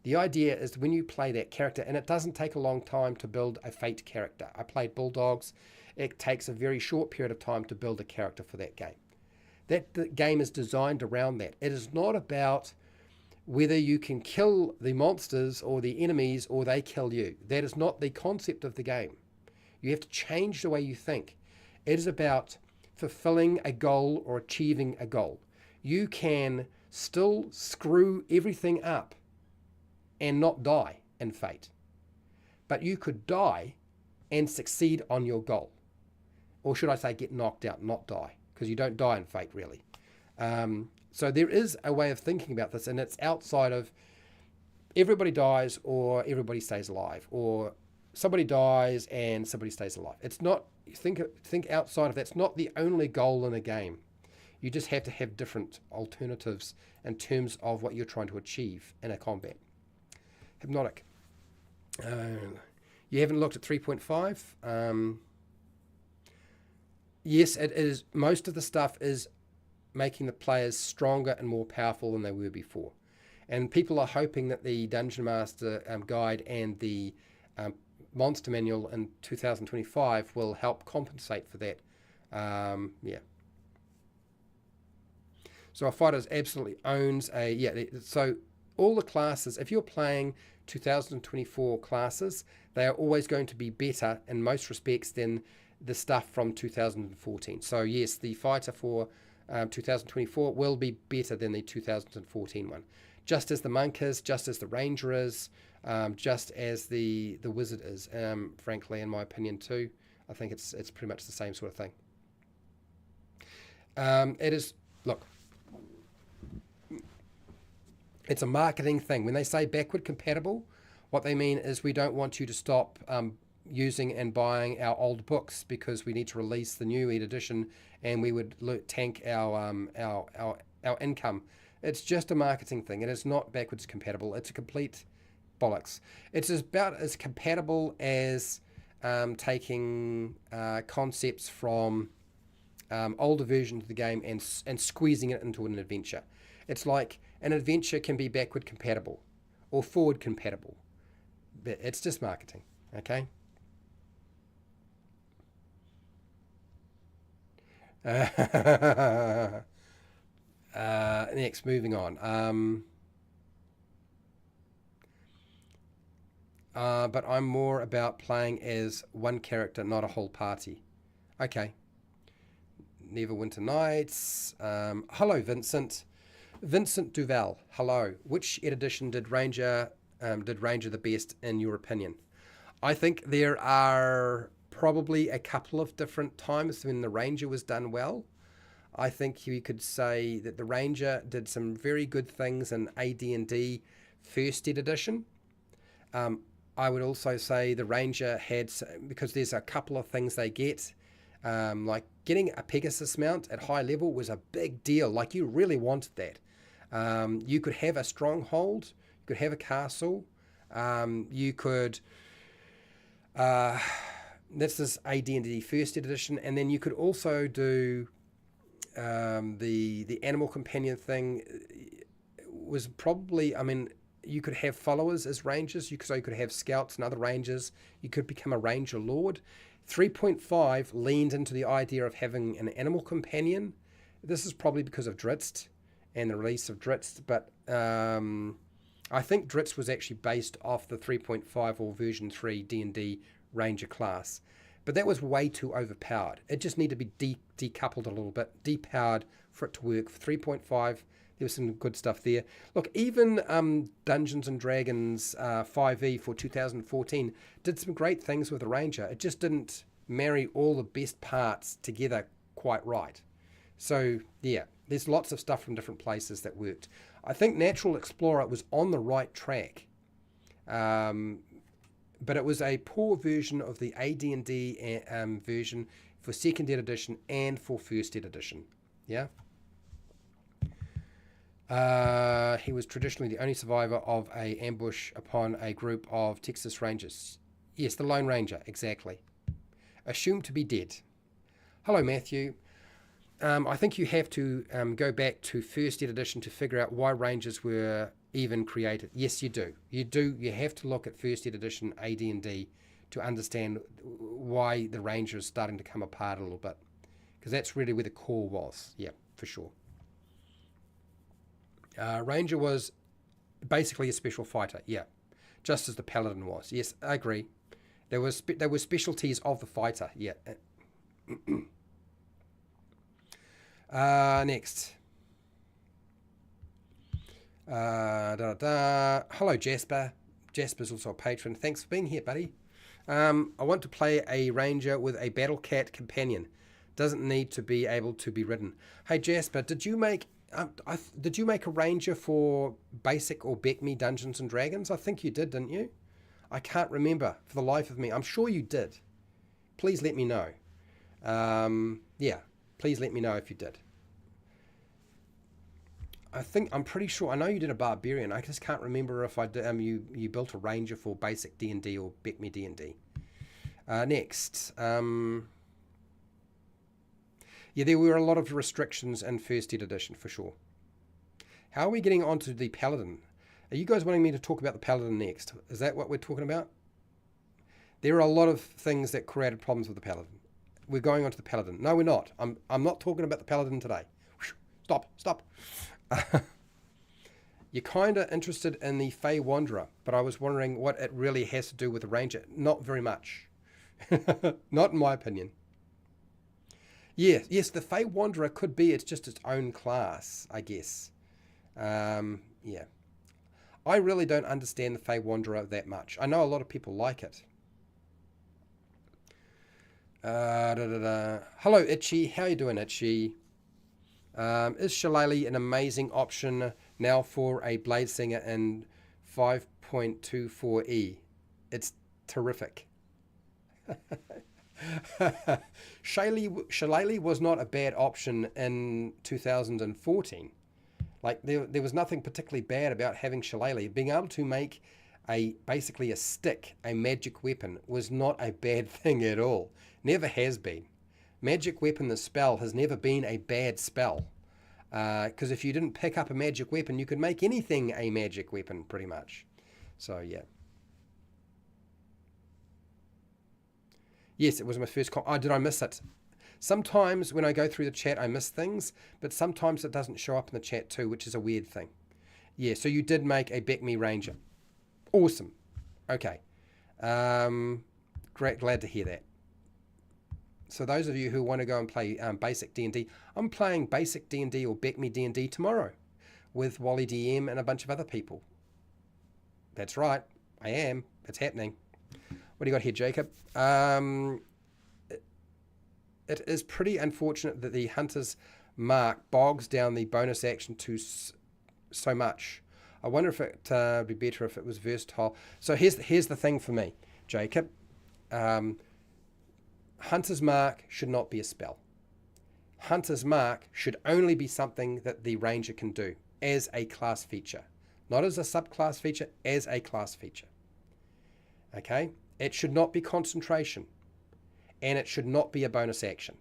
The idea is when you play that character, and it doesn't take a long time to build a Fate character. I played Bulldogs. It takes a very short period of time to build a character for that game. The game is designed around that. It is not about whether you can kill the monsters or the enemies or they kill you. That is not the concept of the game. You have to change the way you think. It is about fulfilling a goal or achieving a goal. You can still screw everything up and not die in Fate. But you could die and succeed on your goal. Or should I say get knocked out, not die, because you don't die in Fate, really. So there is a way of thinking about this, and it's outside of everybody dies or everybody stays alive, or somebody dies and somebody stays alive. It's not, think outside of that. It's not the only goal in a game. You just have to have different alternatives in terms of what you're trying to achieve in a combat. Hypnotic. You haven't looked at 3.5. Yes, it is. Most of the stuff is making the players stronger and more powerful than they were before. And people are hoping that the Dungeon Master Guide and the Monster Manual in 2025 will help compensate for that. Yeah. So a fighter absolutely owns a... Yeah, so all the classes, if you're playing 2024 classes, they are always going to be better in most respects than the stuff from 2014. So yes, the fighter for 2024 will be better than the 2014 one. Just as the monk is, just as the ranger is, just as the wizard is, frankly, in my opinion too. I think it's pretty much the same sort of thing. It is, look, it's a marketing thing. When they say backward compatible, what they mean is we don't want you to stop using and buying our old books because we need to release the new edition, and we would tank our income. It's just a marketing thing. It is not backwards compatible. It's a complete bollocks. It's about as compatible as taking concepts from older versions of the game and squeezing it into an adventure. It's like an adventure can be backward compatible or forward compatible. It's just marketing, okay? Next, moving on. But I'm more about playing as one character, not a whole party. Okay. Neverwinter Nights. Hello, Vincent. Vincent Duval. Hello. Which edition did Ranger the best in your opinion? I think there are probably a couple of different times when the Ranger was done well. I think you could say that the Ranger did some very good things in AD&D First Ed Edition. I would also say the Ranger had, because there's a couple of things they get, like getting a Pegasus mount at high level was a big deal. Like you really wanted that. You could have a stronghold, you could have a castle, you could... this is AD&D First Ed Edition, and then you could also do the animal companion thing. Was probably, I mean, you could have followers as rangers, so you could have scouts and other rangers. You could become a ranger lord. 3.5 leaned into the idea of having an animal companion. This is probably because of Dritz and the release of Dritz, but I think Dritz was actually based off the 3.5 or version 3 D&D Ranger class. But that was way too overpowered. It just needed to be decoupled a little bit, depowered for it to work. For 3.5, there was some good stuff there. Look, even Dungeons & Dragons 5e for 2014 did some great things with the Ranger. It just didn't marry all the best parts together quite right. So, yeah, there's lots of stuff from different places that worked. I think Natural Explorer was on the right track. But it was a poor version of the AD&D version for Second Ed Edition and for First Ed Edition. Yeah. He was traditionally the only survivor of an ambush upon a group of Texas Rangers. Yes, the Lone Ranger, exactly. Assumed to be dead. Hello, Matthew. I think you have to go back to First Ed Edition to figure out why Rangers were even created. Yes, you do. You have to look at First Ed Edition AD&D to understand why the Ranger is starting to come apart a little bit, because that's really where the core was. Yeah, for sure. Ranger was basically a special fighter. Yeah, just as the Paladin was. Yes, I agree. There were specialties of the fighter. Yeah. Next. Hello, Jasper. Jasper's also a patron. Thanks for being here, buddy. I want to play a ranger with a battle cat companion. Doesn't need to be able to be ridden. Hey Jasper, did you make a ranger for basic or Beck Me Dungeons and Dragons? I think you did, didn't you? I can't remember for the life of me. I'm sure you did. Please let me know. Yeah, please let me know if you did. I'm pretty sure. I know you did a barbarian. I just can't remember if I did. You built a ranger for basic D&D or Beck Me D&D. Next. Yeah, there were a lot of restrictions in First Ed Edition for sure. How are we getting onto the Paladin? Are you guys wanting me to talk about the Paladin next? Is that what we're talking about? There are a lot of things that created problems with the Paladin. We're going on to the Paladin. No, we're not. I'm not talking about the Paladin today. Stop. You're kind of interested in the Fey Wanderer, but I was wondering what it really has to do with the Ranger. Not very much. Not in my opinion. Yes, the Fey Wanderer could be, it's just its own class, I guess. Yeah. I really don't understand the Fey Wanderer that much. I know a lot of people like it. Hello, Itchy. How you doing, Itchy? Is Shillelagh an amazing option now for a Blade Singer in 5.24e? It's terrific. Shillelagh was not a bad option in 2014. Like there was nothing particularly bad about having Shillelagh. Being able to make basically a stick, a magic weapon, was not a bad thing at all. Never has been. Magic weapon, the spell, has never been a bad spell. Because if you didn't pick up a magic weapon, you could make anything a magic weapon, pretty much. So, yeah. Yes, it was my first... did I miss it? Sometimes when I go through the chat, I miss things, but sometimes it doesn't show up in the chat too, which is a weird thing. Yeah, so you did make a Beck Me Ranger. Awesome. Okay. Great, glad to hear that. So those of you who want to go and play basic D&D, I'm playing basic D&D or Beck Me D&D tomorrow with Wally DM and a bunch of other people. That's right. I am. It's happening. What do you got here, Jacob? It is pretty unfortunate that the Hunter's Mark bogs down the bonus action to so much. I wonder if it would be better if it was versatile. So here's the thing for me, Jacob. Hunter's Mark should not be a spell. Hunter's Mark should only be something that the Ranger can do as a class feature. Not as a subclass feature, as a class feature. Okay? It should not be concentration. And it should not be a bonus action.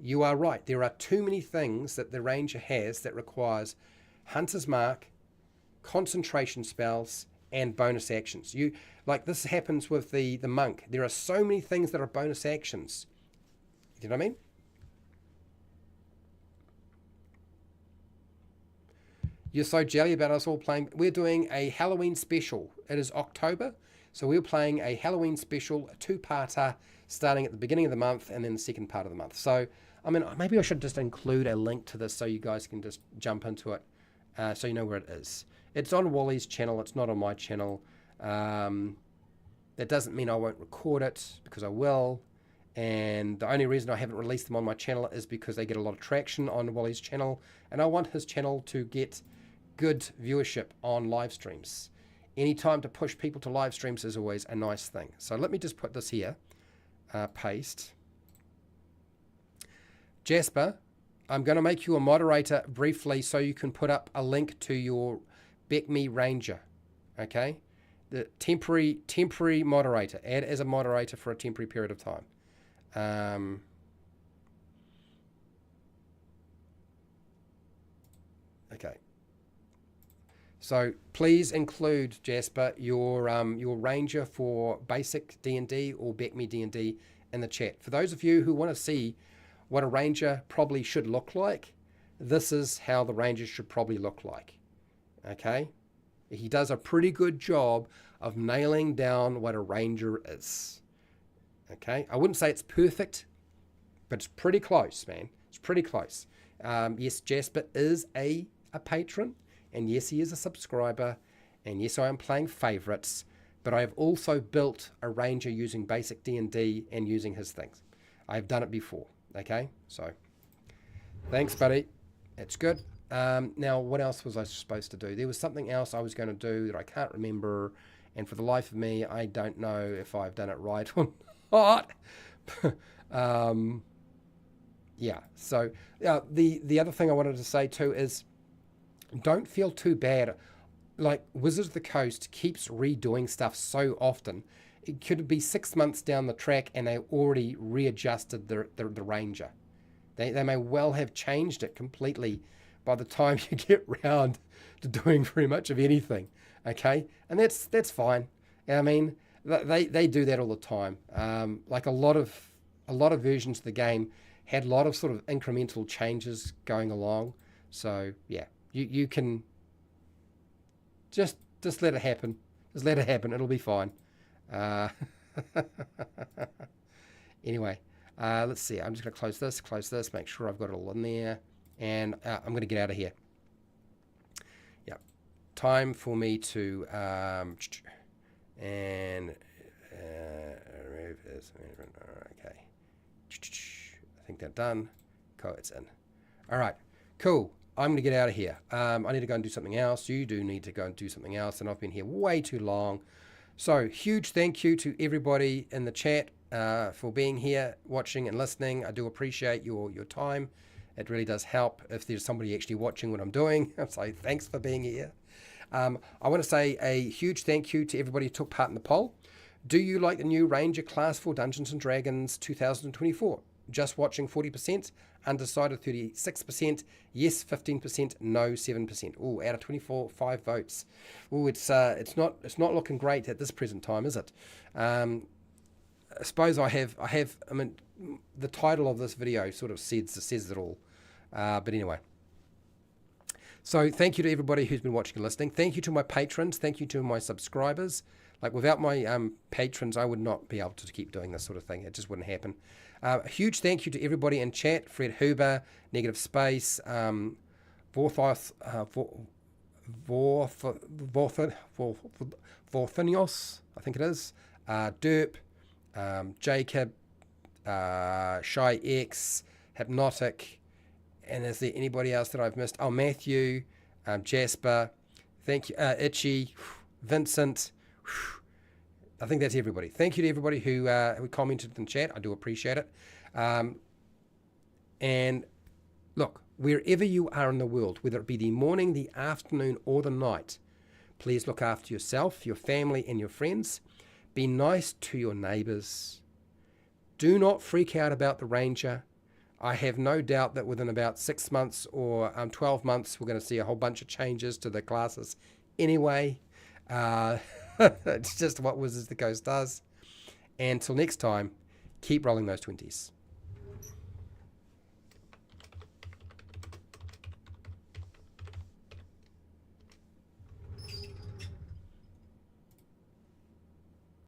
You are right. There are too many things that the Ranger has that requires Hunter's Mark, concentration spells, and bonus actions. Like this happens with the monk. There are so many things that are bonus actions. You know what I mean? You're so jelly about us all playing. We're doing a Halloween special. It is October. So we're playing a Halloween special, a two-parter, starting at the beginning of the month and then the second part of the month. So, I mean, maybe I should just include a link to this so you guys can just jump into it so you know where it is. It's on Wally's channel. It's not on my channel. That doesn't mean I won't record it, because I will. And the only reason I haven't released them on my channel is because they get a lot of traction on Wally's channel. And I want his channel to get good viewership on live streams. Any time to push people to live streams is always a nice thing. So let me just put this here. Paste. Jasper, I'm going to make you a moderator briefly so you can put up a link to your Beck Me Ranger. Okay? The temporary moderator. Add as a moderator for a temporary period of time. Okay. So please include, Jasper, your Ranger for basic D&D or Beck Me D&D in the chat. For those of you who want to see what a Ranger probably should look like, this is how the Ranger should probably look like. Okay? He does a pretty good job of nailing down what a Ranger is. Okay? I wouldn't say it's perfect, but it's pretty close, man. It's pretty close. Yes, Jasper is a patron. And yes, he is a subscriber. And yes, I am playing favorites. But I have also built a Ranger using basic D&D and using his things. I've done it before. Okay, so thanks, buddy. It's good. Now, what else was I supposed to do? There was something else I was going to do that I can't remember, and for the life of me, I don't know if I've done it right or not. Yeah. So the other thing I wanted to say too is, don't feel too bad. Like Wizards of the Coast keeps redoing stuff so often. It could be 6 months down the track and they already readjusted the Ranger. They may well have changed it completely by the time you get round to doing very much of anything. Okay, and that's fine. I mean, they do that all the time. Like a lot of versions of the game had a lot of sort of incremental changes going along. So yeah, you can just let it happen. Just let it happen. It'll be fine. Uh, anyway, let's see. I'm just going to close this, make sure I've got it all in there, and I'm going to get out of here. Yeah, time for me to and remove this. Okay, I think that's done. Cool, it's in. All right, cool. I'm going to get out of here. I need to go and do something else. You do need to go and do something else, and I've been here way too long. So huge thank you to everybody in the chat for being here, watching and listening. I do appreciate your time. It really does help if there's somebody actually watching what I'm doing. So thanks for being here. I want to say a huge thank you to everybody who took part in the poll. Do you like the new Ranger class for Dungeons & Dragons 2024? Just watching 40%, undecided 36%, yes 15%, no 7%. Oh, out of 24, 5 votes. Oh, it's not looking great at this present time, is it? I suppose I mean, the title of this video sort of says it all. But anyway. So thank you to everybody who's been watching and listening. Thank you to my patrons. Thank you to my subscribers. Like without my patrons, I would not be able to keep doing this sort of thing. It just wouldn't happen. A huge thank you to everybody in chat. Fred Huber, Negative Space, Vorthinios, I think it is, Derp, Jacob, Shy X, Hypnotic, and is there anybody else that I've missed? Oh, Matthew, Jasper, thank you, Itchy, Vincent. I think that's everybody. Thank you to everybody who commented in chat. I do appreciate it. And look, wherever you are in the world, whether it be the morning, the afternoon, or the night, please look after yourself, your family, and your friends. Be nice to your neighbors. Do not freak out about the Ranger. I have no doubt that within about 6 months or 12 months, we're going to see a whole bunch of changes to the classes anyway. It's just what Wizards of the Coast does. And until next time, keep rolling those 20s.